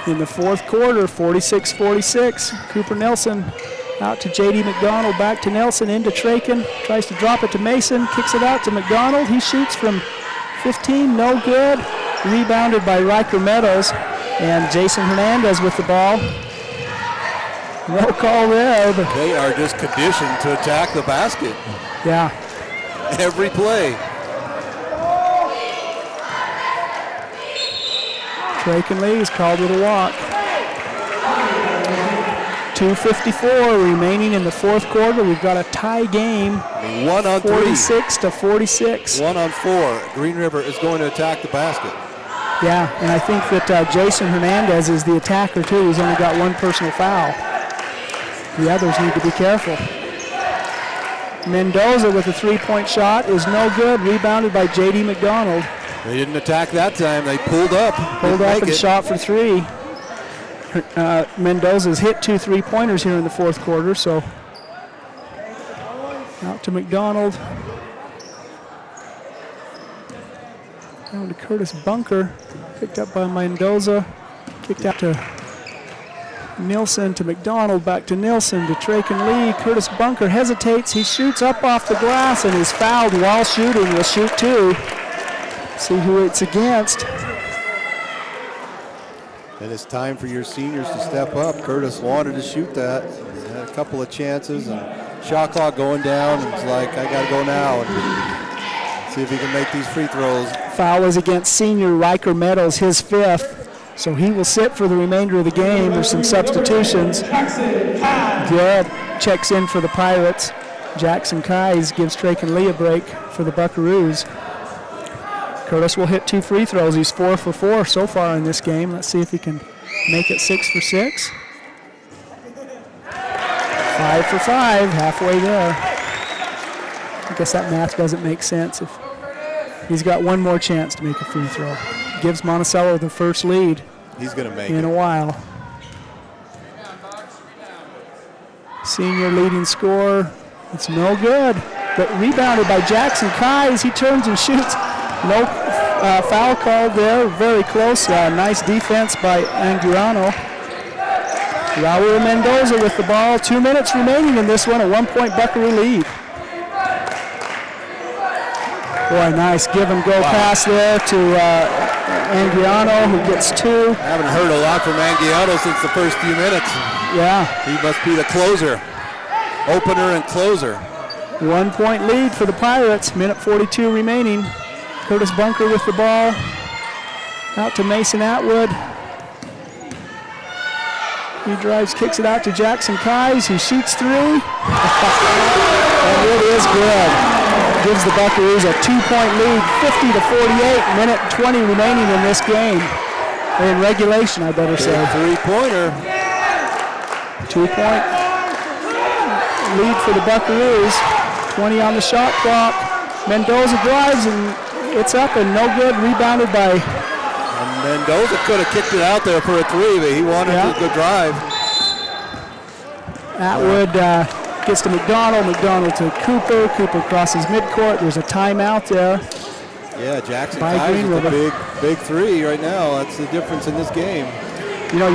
S2: in the 4th quarter. 46-46. Cooper Nelson out to J.D. McDonald, back to Nelson, into Traken. Tries to drop it to Mason, kicks it out to McDonald. He shoots from 15, no good. Rebounded by Riker Meadows, and Jason Hernandez with the ball. No call there. But
S3: they are just conditioned to attack the basket.
S2: Yeah.
S3: Every play.
S2: Drake and Lee is called with a walk. 2:54 remaining in the fourth quarter. We've got a tie game.
S3: 1 on
S2: 46 to 46.
S3: 1 on 4. Green River is going to attack the basket.
S2: Yeah, and I think that Jason Hernandez is the attacker too. He's only got one personal foul. The others need to be careful. Mendoza with a three-point shot is no good. Rebounded by J.D. McDonald.
S3: They didn't attack that time. They pulled up.
S2: Pulled up and shot for three. Mendoza's hit 2 3-pointers here in the fourth quarter, so out to McDonald. Down to Curtis Bunker. Picked up by Mendoza. Kicked out to Nilsson, to McDonald, back to Nilsson, to Traken Lee. Curtis Bunker hesitates. He shoots up off the glass and is fouled while shooting. Will shoot two. See who it's against.
S3: And it's time for your seniors to step up. Curtis wanted to shoot that. Had a couple of chances, and shot clock going down. And it's like, I got to go now and see if he can make these free throws.
S2: Foul is against senior Riker Meadows, his fifth. So he will sit for the remainder of the game. There's some substitutions. Good. Checks in for the Pirates. Jackson Kais gives Traken Lee a break for the Buckaroos. Curtis will hit 2 free throws. He's 4 for 4 so far in this game. Let's see if he can make it 6 for 6. 5 for 5, halfway there. I guess that math doesn't make sense. If he's got one more chance to make a free throw. Gives Monticello the first lead.
S3: He's going to make it
S2: in a while. Senior leading scorer. It's no good. But rebounded by Jackson Kais. He turns and shoots. No foul called there. Very close. Nice defense by Anguirano. Raul Mendoza with the ball. 2 minutes remaining in this one. A 1-point Buckaroo lead. Boy, nice give and go pass there to Anguirano, who gets 2.
S3: Haven't heard a lot from Anguirano since the first few minutes.
S2: Yeah.
S3: He must be the closer. Opener and closer.
S2: 1-point lead for the Pirates. Minute 42 remaining. Curtis Bunker with the ball. Out to Mason Atwood. He drives, kicks it out to Jackson Kais. He shoots 3. And it is good. Gives the Buckaroos a 2-point lead, 50 to 48. Minute 20 remaining in this game. In regulation, I better say.
S3: 3-pointer.
S2: 2-point lead for the Buckaroos. 20 on the shot clock. Mendoza drives and it's up and no good. Rebounded by.
S3: And Mendoza could have kicked it out there for a 3, but he wanted to go drive.
S2: Atwood gets to McDonald. McDonald to Cooper. Cooper crosses midcourt. There's a timeout there.
S3: Yeah, Jackson Kais with a big 3 right now. That's the difference in this game.
S2: You know,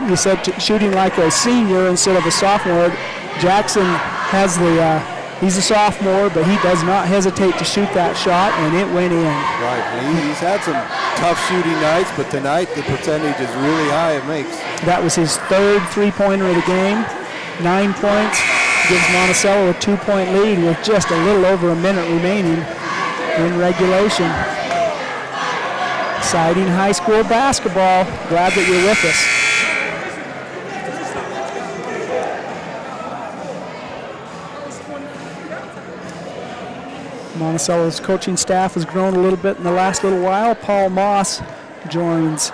S2: you said shooting like a senior instead of a sophomore. Jackson has the. He's a sophomore, but he does not hesitate to shoot that shot, and it went in.
S3: Right, he's had some tough shooting nights, but tonight the percentage is really high, it makes.
S2: That was his 3rd 3-pointer of the game. 9 points, gives Monticello a 2-point lead with just a little over a minute remaining in regulation. Exciting high school basketball. Glad that you're with us. Monticello's coaching staff has grown a little bit in the last little while. Paul Moss joins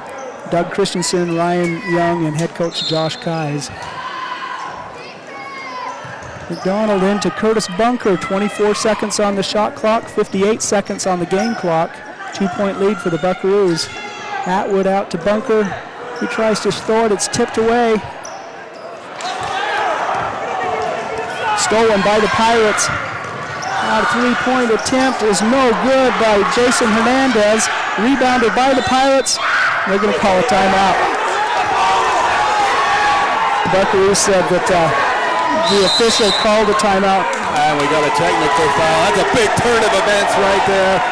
S2: Doug Christensen, Ryan Young, and head coach Josh Kais. McDonald into Curtis Bunker, 24 seconds on the shot clock, 58 seconds on the game clock. 2-point lead for the Buckaroos. Atwood out to Bunker. He tries to throw it, it's tipped away. Stolen by the Pirates. A 3-point attempt is no good by Jason Hernandez. Rebounded by the Pirates. They're going to call a timeout. The Buckaroos said that the official called a timeout.
S3: And we got a technical foul. That's a big turn of events right there.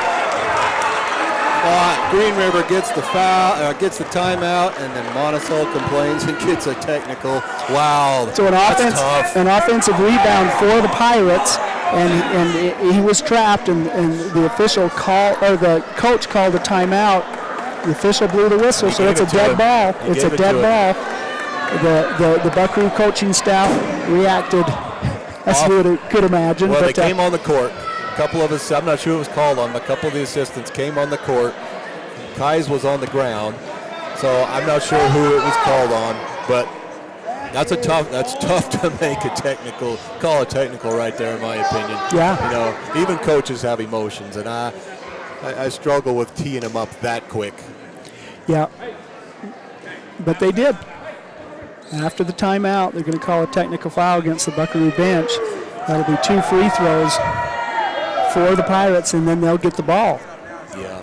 S3: Green River gets the foul, gets the timeout, and then Monticello complains and gets a technical. Wow.
S2: So an offensive rebound for the Pirates. And he was trapped, and the official the coach called a timeout. The official blew the whistle, so it's a dead ball. It's a dead ball. The Buckaroo coaching staff reacted as you could imagine.
S3: Well,
S2: but
S3: they came on the court. A couple of us, I'm not sure it was called on, but a couple of the assistants came on the court. Kais was on the ground, so I'm not sure who it was called on, but that's tough to make call a technical right there, in my opinion.
S2: Yeah.
S3: You know, even coaches have emotions, and I struggle with teeing them up that quick.
S2: Yeah, but they did. After the timeout, they're going to call a technical foul against the Buckaroo bench. That'll be 2 free throws for the Pirates, and then they'll get the ball.
S3: Yeah.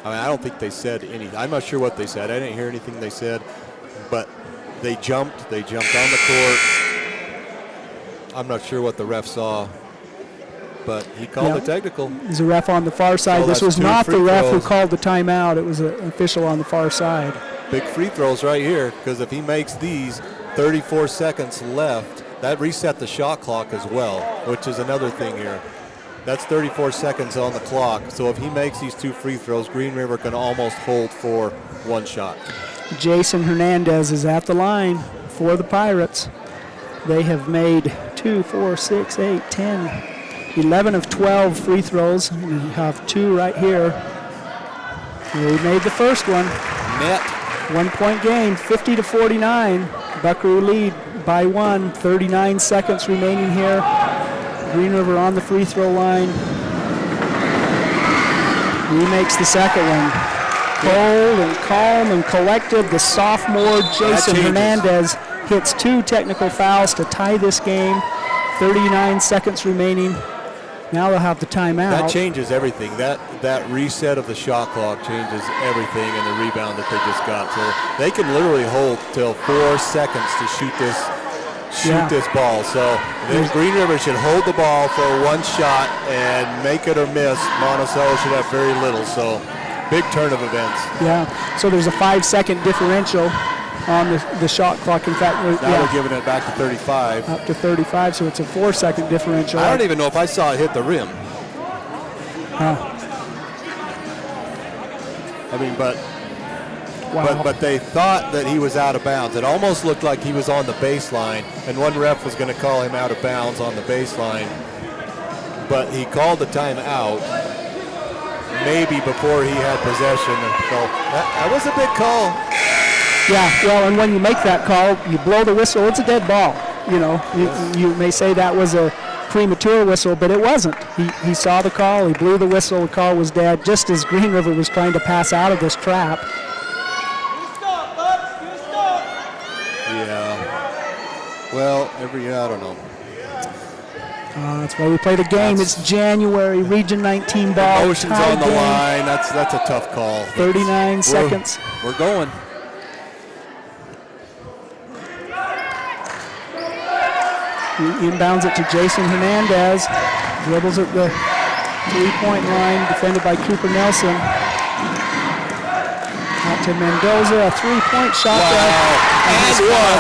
S3: I mean, I don't think they said anything. I'm not sure what they said. I didn't hear anything they said, but they jumped on the court. I'm not sure what the ref saw, but he called a technical.
S2: There's a ref on the far side.
S3: So
S2: this was
S3: that's 2
S2: not the
S3: free
S2: ref who
S3: throws.
S2: called the timeout. It was an official on the far side.
S3: Big free throws right here, because if he makes these, 34 seconds left, that reset the shot clock as well, which is another thing here. That's 34 seconds on the clock, so if he makes these 2 free throws, Green River can almost hold for 1 shot.
S2: Jason Hernandez is at the line for the Pirates. They have made 2, 4, 6, 8, 10, 11 of 12 free throws. We have 2 right here. They made the first one.
S3: Net.
S2: 1-point game, 50-49. Buckaroo lead by 1. 39 seconds remaining here. Green River on the free throw line. He makes the second one. Cold and calm and collected. The sophomore Jason Hernandez hits 2 technical fouls to tie this game. 39 seconds remaining. Now they'll have the timeout.
S3: That changes everything. That reset of the shot clock changes everything in the rebound that they just got. So they can literally hold till 4 seconds to shoot this ball. So then Green River should hold the ball for 1 shot and make it or miss. Monticello should have very little. So big turn of events.
S2: Yeah. So there's a 5-second differential on the shot clock. In fact,
S3: now they're giving it back to 35.
S2: Up to 35, so it's a 4-second differential.
S3: I don't even know if I saw it hit the rim. I mean, but they thought that he was out of bounds. It almost looked like he was on the baseline, and one ref was going to call him out of bounds on the baseline. But he called the timeout maybe before he had possession. So that was a big call.
S2: Yeah, well, and when you make that call, you blow the whistle, it's a dead ball. You know, you may say that was a premature whistle, but it wasn't. He saw the call, he blew the whistle, the call was dead, just as Green River was trying to pass out of this trap.
S3: Yeah. Well, I don't know.
S2: That's why we play the game. It's January, Region 19 ball.
S3: Emotions on the line. That's a tough call.
S2: 39 seconds.
S3: We're going.
S2: He inbounds it to Jason Hernandez. Dribbles at the 3-point line, defended by Cooper Nelson. Out to Mendoza, a 3-point shot there. And one.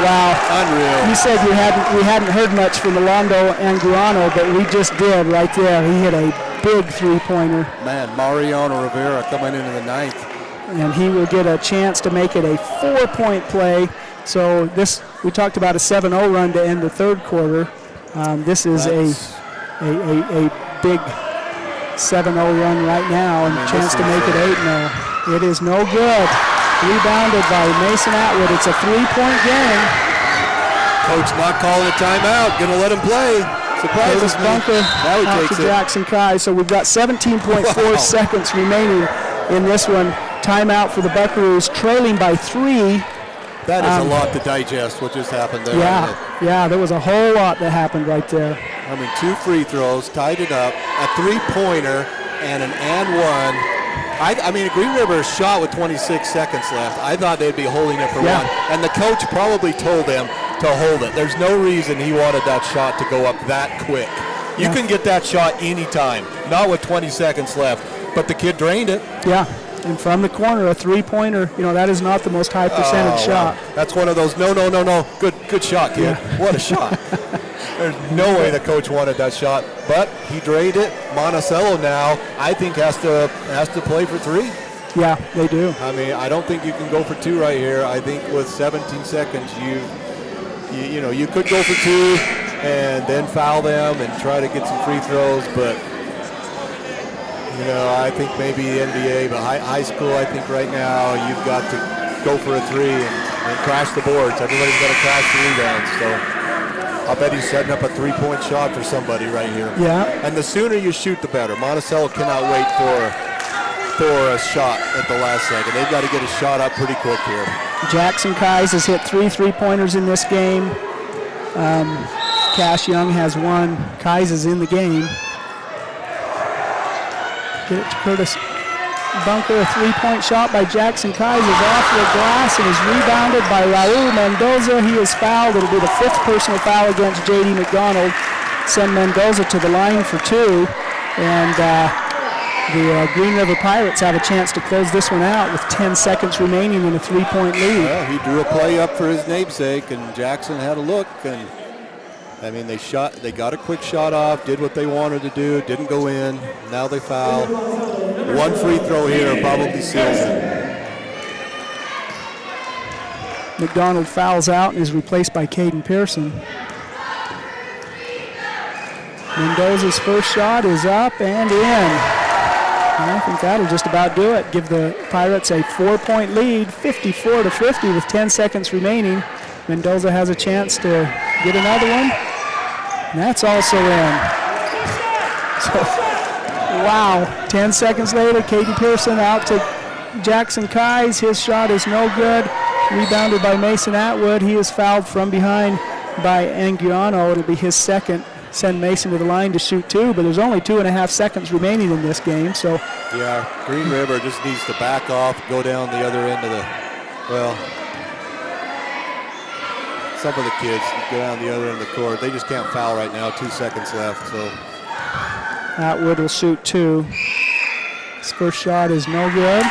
S2: Wow.
S3: Unreal.
S2: You said we hadn't heard much from Rolando Anguano, but we just did right there. He hit a big 3-pointer.
S3: Man, Mariano Rivera coming into the 9th.
S2: And he will get a chance to make it a 4-point play. So we talked about a 7-0 run to end the third quarter. This is a big 7-0 run right now, and a chance to make it 8-0. It is no good. Rebounded by Mason Atwood. It's a 3-point game.
S3: Coach not calling a timeout. Going to let him play. Surprises me.
S2: Bunker
S3: Now he
S2: out
S3: takes
S2: to
S3: it.
S2: Jackson Kai. So we've got 17.4 seconds remaining in this one. Timeout for the Buckaroos, trailing by 3.
S3: That is a lot to digest, what just happened there.
S2: Yeah, there was a whole lot that happened right there.
S3: I mean, 2 free throws, tied it up, a 3-pointer, and an and one. I mean, Green River shot with 26 seconds left. I thought they'd be holding it for 1. And the coach probably told them to hold it. There's no reason he wanted that shot to go up that quick. You can get that shot anytime, not with 20 seconds left. But the kid drained it.
S2: Yeah. And from the corner, a 3-pointer, that is not the most high percentage shot.
S3: Wow. That's one of those, no. Good shot, kid. Yeah. What a shot. There's no way the coach wanted that shot, but he drained it. Monticello now, I think, has to play for 3.
S2: Yeah, they do.
S3: I mean, I don't think you can go for 2 right here. I think with 17 seconds, you could go for 2 and then foul them and try to get some free throws, but I think maybe NBA, but high school, I think right now you've got to go for a 3 and crash the boards. Everybody's got to crash the rebounds. So I'll bet he's setting up a 3-point shot for somebody right here.
S2: Yeah.
S3: And the sooner you shoot, the better. Monticello cannot wait for a shot at the last second. They've got to get a shot up pretty quick here.
S2: Jackson Kais has hit 3 3-pointers in this game. Cash Young has 1. Kais is in the game. Get it to Curtis Bunker. A 3-point shot by Jackson Kais is off the glass and is rebounded by Raul Mendoza. He is fouled. It'll be the 5th personal foul against J.D. McDonald. Send Mendoza to the line for 2. And the Green River Pirates have a chance to close this one out with 10 seconds remaining in a 3-point lead.
S3: Well, he drew a play up for his namesake, and Jackson had a look. And I mean, they got a quick shot off, did what they wanted to do, didn't go in. Now they foul. 1 free throw here probably seals it.
S2: McDonald fouls out and is replaced by Caden Pearson. Mendoza's first shot is up and in. I think that'll just about do it. Give the Pirates a 4-point lead, 54-50 with 10 seconds remaining. Mendoza has a chance to get another one. And that's also in. So, wow. 10 seconds later, Caden Pearson out to Jackson Kais. His shot is no good. Rebounded by Mason Atwood. He is fouled from behind by Anguiano. It'll be his second. Send Mason to the line to shoot 2, but there's only 2.5 seconds remaining in this game. So
S3: yeah, Green River just needs to back off, go down the other end of some of the kids go down the other end of the court. They just can't foul right now. 2 seconds left. So
S2: Atwood will shoot 2. His first shot is no good.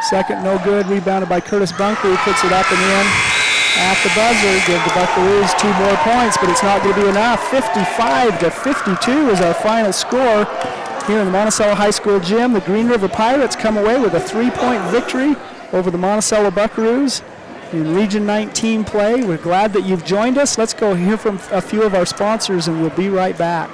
S2: Second, no good. Rebounded by Curtis Bunker. He puts it up and in at the buzzer. Give the Buckaroos 2 more points, but it's not going to be enough. 55-52 is our final score here in the Monticello High School gym. The Green River Pirates come away with a 3-point victory over the Monticello Buckaroos in Region 19 play. We're glad that you've joined us. Let's go hear from a few of our sponsors, and we'll be right back.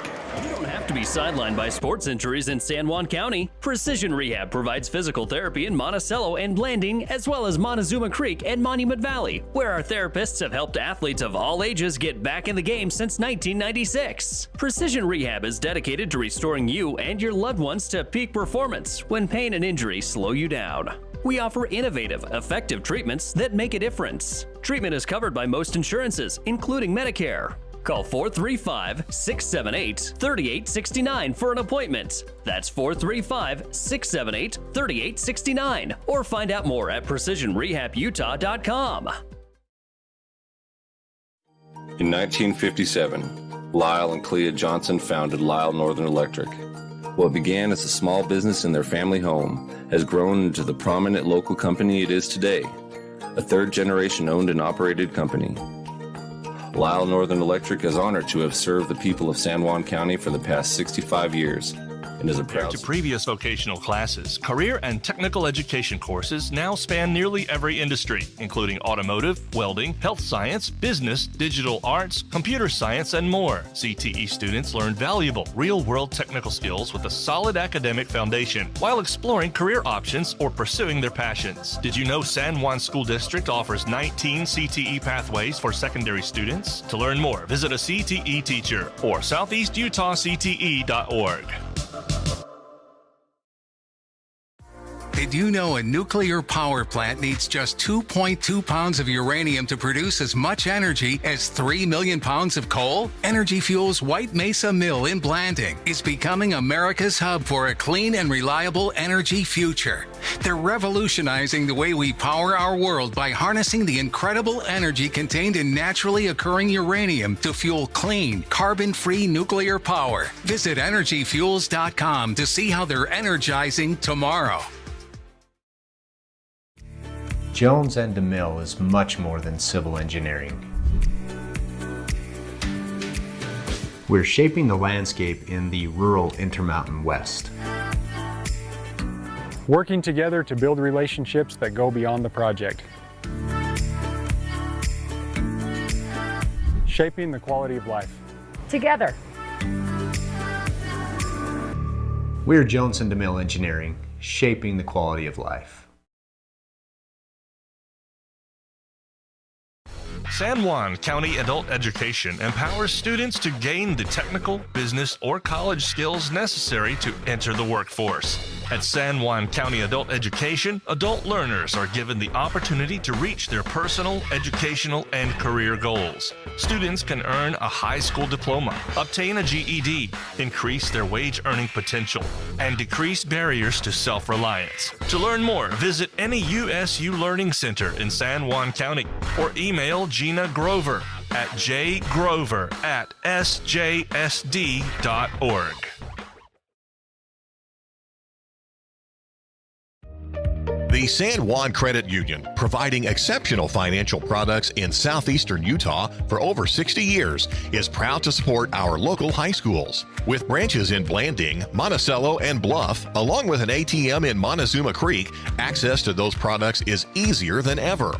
S5: To be sidelined by sports injuries in San Juan County, Precision Rehab provides physical therapy in Monticello and Blanding, as well as Montezuma Creek and Monument Valley, where our therapists have helped athletes of all ages get back in the game since 1996. Precision Rehab is dedicated to restoring you and your loved ones to peak performance when pain and injury slow you down. We offer innovative, effective treatments that make a difference. Treatment is covered by most insurances, including Medicare. Call 435-678-3869 for an appointment. That's 435-678-3869. Or find out more at precisionrehabutah.com.
S6: In 1957, Lyle and Clea Johnson founded Lyle Northern Electric. What began as a small business in their family home has grown into the prominent local company it is today, a third-generation owned and operated company. Lyle Northern Electric is honored to have served the people of San Juan County for the past 65 years and is a proud...
S12: Compared to previous vocational classes, career and technical education courses now span nearly every industry, including automotive, welding, health science, business, digital arts, computer science, and more. CTE students learn valuable, real-world technical skills with a solid academic foundation while exploring career options or pursuing their passions. Did you know San Juan School District offers 19 CTE pathways for secondary students? To learn more, visit a CTE teacher or southeastutahcte.org.
S7: Did you know a nuclear power plant needs just 2.2 pounds of uranium to produce as much energy as 3 million pounds of coal? Energy Fuels' White Mesa Mill in Blanding is becoming America's hub for a clean and reliable energy future. They're revolutionizing the way we power our world by harnessing the incredible energy contained in naturally occurring uranium to fuel clean, carbon-free nuclear power. Visit energyfuels.com to see how they're energizing tomorrow.
S9: Jones and DeMille is much more than civil engineering. We're shaping the landscape in the rural Intermountain West.
S10: Working together to build relationships that go beyond the project. Shaping the quality of life.
S24: Together.
S9: We're Jones and DeMille Engineering, shaping the quality of life.
S12: San Juan County Adult Education empowers students to gain the technical, business, or college skills necessary to enter the workforce. At San Juan County Adult Education, adult learners are given the opportunity to reach their personal, educational, and career goals. Students can earn a high school diploma, obtain a GED, increase their wage earning potential, and decrease barriers to self-reliance. To learn more, visit any USU Learning Center in San Juan County or email Gina Grover at jgrover@sjsd.org.
S25: The San Juan Credit Union, providing exceptional financial products in southeastern Utah for over 60 years, is proud to support our local high schools. With branches in Blanding, Monticello, and Bluff, along with an ATM in Montezuma Creek, access to those products is easier than ever.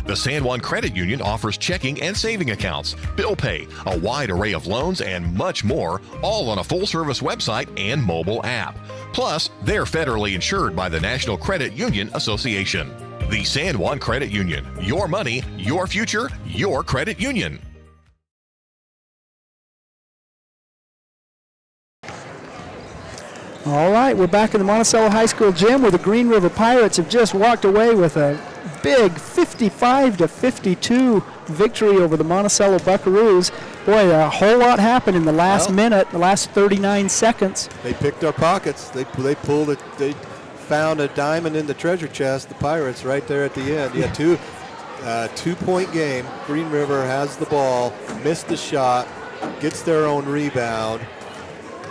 S25: The San Juan Credit Union offers checking and saving accounts, bill pay, a wide array of loans, and much more, all on a full-service website and mobile app. Plus, they're federally insured by the National Credit Union Association. The San Juan Credit Union. Your money, your future, your credit union.
S2: All right, we're back in the Monticello High School gym where the Green River Pirates have just walked away with a big 55-52 victory over the Monticello Buckaroos. Boy, a whole lot happened in the last minute, the last 39 seconds.
S3: They picked our pockets. They pulled it. They found a diamond in the treasure chest, the Pirates, right there at the end. Yeah, two-point game. Green River has the ball, missed the shot, gets their own rebound,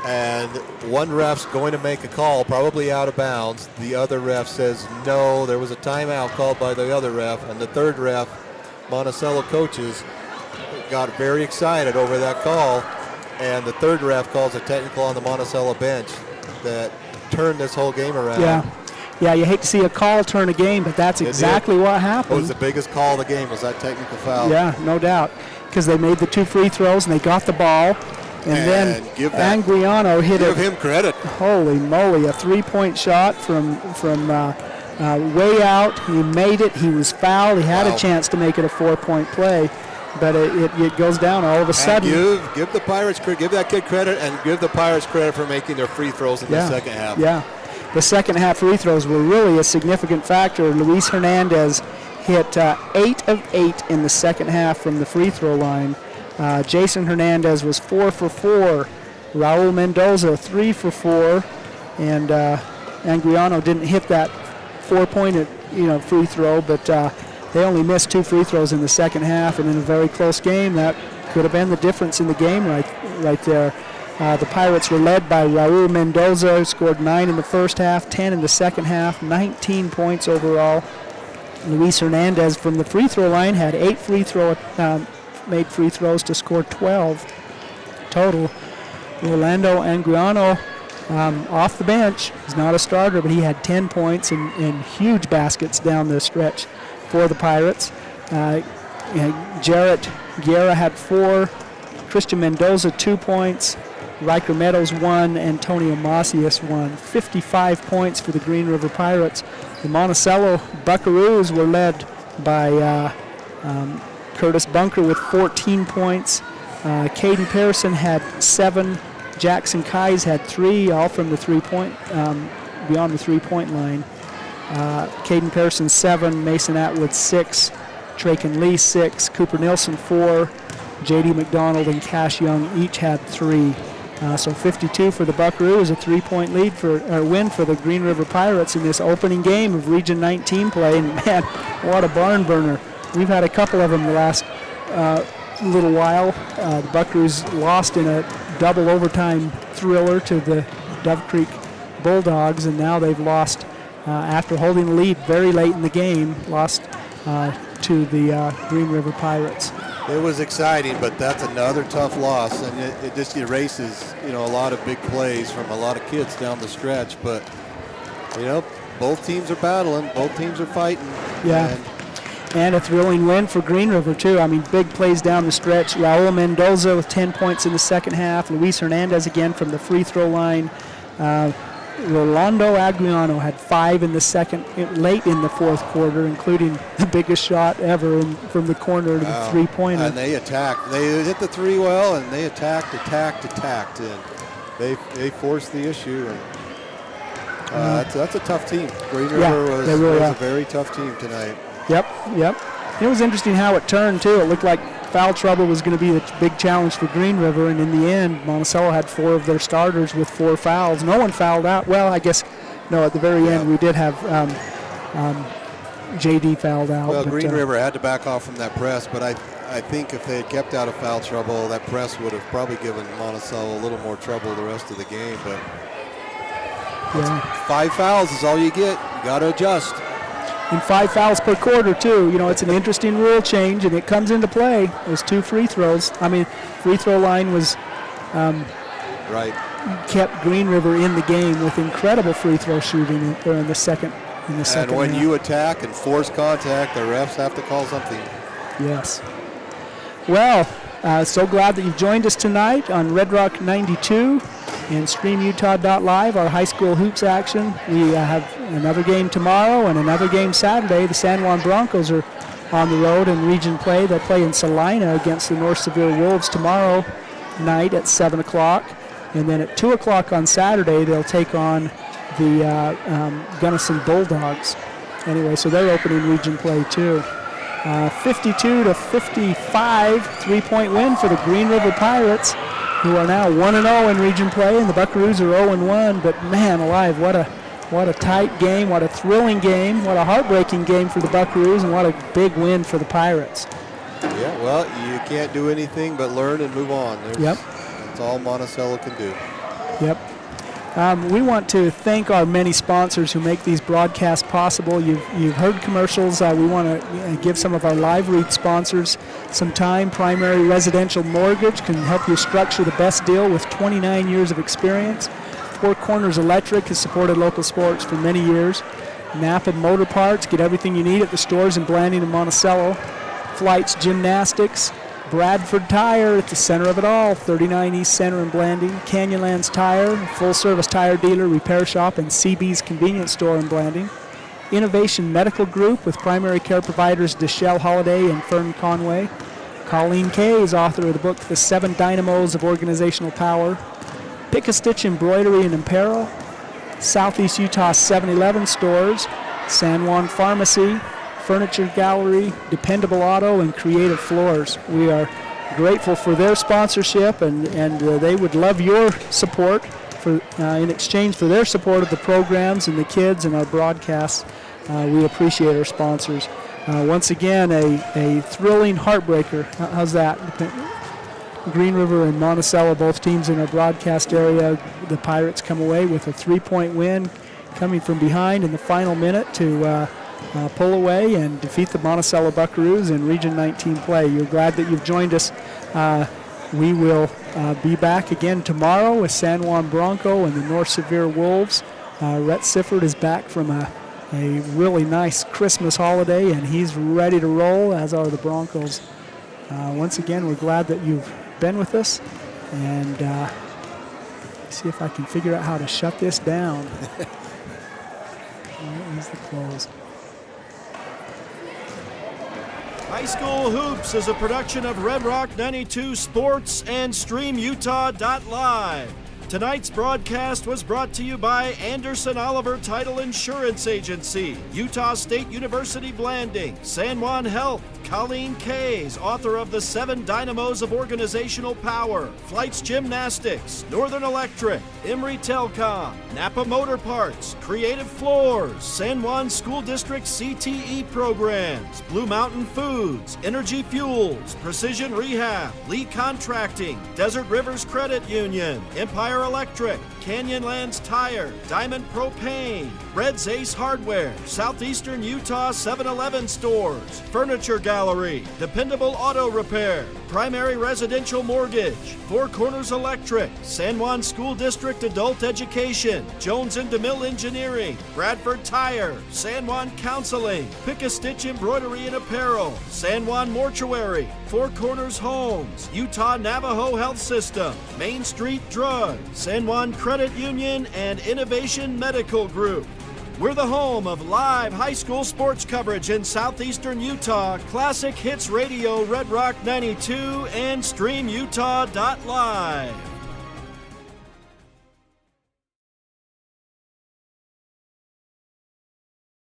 S3: and one ref's going to make a call, probably out of bounds. The other ref says no. There was a timeout called by the other ref, and the third ref, Monticello coaches, got very excited over that call, and the third ref calls a technical on the Monticello bench that turned this whole game around.
S2: Yeah, you hate to see a call turn a game, but that's exactly what happened.
S3: It was the biggest call of the game, was that technical foul.
S2: Yeah, no doubt, because they made the 2 free throws and they got the ball. And then Anguiano hit it.
S3: Give him credit.
S2: Holy moly, a 3-point shot from way out. He made it. He was fouled. He had a chance to make it a 4-point play, but it goes down all of a sudden.
S3: Give the Pirates credit. Give that kid credit, and give the Pirates credit for making their free throws in the second half.
S2: Yeah, the second half free throws were really a significant factor. Luis Hernandez hit 8 of 8 in the second half from the free throw line. Jason Hernandez was 4 for 4. Raul Mendoza 3 for 4, and Anguiano didn't hit that 4-point free throw, but they only missed 2 free throws in the second half, and in a very close game, that could have been the difference in the game right there. The Pirates were led by Raul Mendoza, who scored 9 in the first half, 10 in the second half, 19 points overall. Luis Hernandez from the free throw line had 8 made free throws to score 12 total. Orlando Anguiano off the bench. He's not a starter, but he had 10 points and huge baskets down the stretch for the Pirates. Jarrett Guerra had 4. Christian Mendoza 2 points. Riker Meadows 1. Antonio Macias 1. 55 points for the Green River Pirates. The Monticello Buckaroos were led by Curtis Bunker with 14 points. Caden Pearson had 7. Jackson Kais had 3, all from the 3-point, beyond the 3-point line. Caden Pearson 7, Mason Atwood 6, Traken Lee 6, Cooper Nilsson 4, J.D. McDonald and Cash Young each had 3. So 52 for the Buckaroos, a 3-point lead win for the Green River Pirates in this opening game of Region 19 play. And man, what a barn burner. We've had a couple of them the last little while. The Buckaroos lost in a double overtime thriller to the Dove Creek Bulldogs, and now they've lost after holding the lead very late in the game, lost to the Green River Pirates.
S3: It was exciting, but that's another tough loss, and it just erases, a lot of big plays from a lot of kids down the stretch. But, both teams are battling, both teams are fighting.
S2: Yeah, and a thrilling win for Green River, too. I mean, big plays down the stretch. Raul Mendoza with 10 points in the second half. Luis Hernandez again from the free throw line. Rolando Aguiano had 5 in the second, late in the fourth quarter, including the biggest shot ever from the corner to the three-pointer.
S3: And they attacked. They hit the three well, and they attacked, and they forced the issue. And that's a tough team. Green River was a very tough team tonight.
S2: Yep. It was interesting how it turned, too. It looked like foul trouble was going to be the big challenge for Green River, and in the end, Monticello had 4 of their starters with 4 fouls. No one fouled out. Well, I guess, no, at the very end we did have J.D. fouled out.
S3: Well, Green River had to back off from that press, but I think if they had kept out of foul trouble, that press would have probably given Monticello a little more trouble the rest of the game. But 5 fouls is all you get. You got to adjust.
S2: And 5 fouls per quarter, too. It's an interesting rule change, and it comes into play. There's 2 free throws. I mean, free throw line was kept Green River in the game with incredible free throw shooting there in the second. And
S3: when
S2: half.
S3: you attack and force contact, the refs have to call something.
S2: Yes. Well, so glad that you've joined us tonight on Red Rock 92 and StreamUtah.live, our high school hoops action. We have another game tomorrow and another game Saturday. The San Juan Broncos are on the road in region play. They'll play in Salina against the North Severe Wolves tomorrow night at 7 o'clock. And then at 2 o'clock on Saturday, they'll take on the Gunnison Bulldogs. Anyway, so they're opening region play too. 52-55, 3-point win for the Green River Pirates, who are now 1-0 in region play, and the Buckaroos are 0-1. But man alive, what a tight game, what a thrilling game, what a heartbreaking game for the Buckaroos, and what a big win for the Pirates.
S3: Yeah, well, you can't do anything but learn and move on. That's all Monticello can do.
S2: Yep. We want to thank our many sponsors who make these broadcasts possible. You've heard commercials. We want to give some of our live read sponsors some time. Primary Residential Mortgage can help you structure the best deal with 29 years of experience. Four Corners Electric has supported local sports for many years. Napa Motor Parts, get everything you need at the stores in Blanding and Monticello. Flights Gymnastics. Bradford Tire at the center of it all, 39 East Center in Blanding. Canyonlands Tire, full-service tire dealer, repair shop, and CB's convenience store in Blanding. Innovation Medical Group with primary care providers Deschelle Holiday and Fern Conway. Colleen Kay is author of the book The 7 Dynamos of Organizational Power. Pick-a-Stitch Embroidery and Apparel. Southeast Utah 7-Eleven stores. San Juan Pharmacy. Furniture Gallery, Dependable Auto, and Creative Floors. We are grateful for their sponsorship, and they would love your support in exchange for their support of the programs and the kids and our broadcasts. We appreciate our sponsors. Once again, a thrilling heartbreaker. How's that? Green River and Monticello, both teams in our broadcast area. The Pirates come away with a 3-point win, coming from behind in the final minute to pull away and defeat the Monticello Buckaroos in Region 19 play. You're glad that you've joined us. We will be back again tomorrow with San Juan Bronco and the North Severe Wolves. Rhett Sifford is back from a really nice Christmas holiday, and he's ready to roll, as are the Broncos. Once again, we're glad that you've been with us, and see if I can figure out how to shut this down. Where is the close?
S11: High School Hoops is a production of Red Rock 92 Sports and StreamUtah.live. Tonight's broadcast was brought to you by Anderson Oliver Title Insurance Agency, Utah State University Blanding, San Juan Health, Colleen Kays, author of The 7 Dynamos of Organizational Power, Flights Gymnastics, Northern Electric, Emory Telcom, Napa Motor Parts, Creative Floors, San Juan School District CTE programs, Blue Mountain Foods, Energy Fuels, Precision Rehab, Lee Contracting, Desert Rivers Credit Union, Empire Electric, Canyonlands Tire, Diamond Propane, Red's Ace Hardware, Southeastern Utah 7-Eleven stores, Furniture Gallery, Dependable Auto Repair, Primary Residential Mortgage, Four Corners Electric, San Juan School District Adult Education, Jones and DeMille Engineering, Bradford Tire, San Juan Counseling, Pick-a-Stitch Embroidery and Apparel, San Juan Mortuary, Four Corners Homes, Utah Navajo Health System, Main Street Drug, San Juan Credit Union, and Innovation Medical Group. We're the home of live high school sports coverage in southeastern Utah, Classic Hits Radio, Red Rock 92, and StreamUtah.live.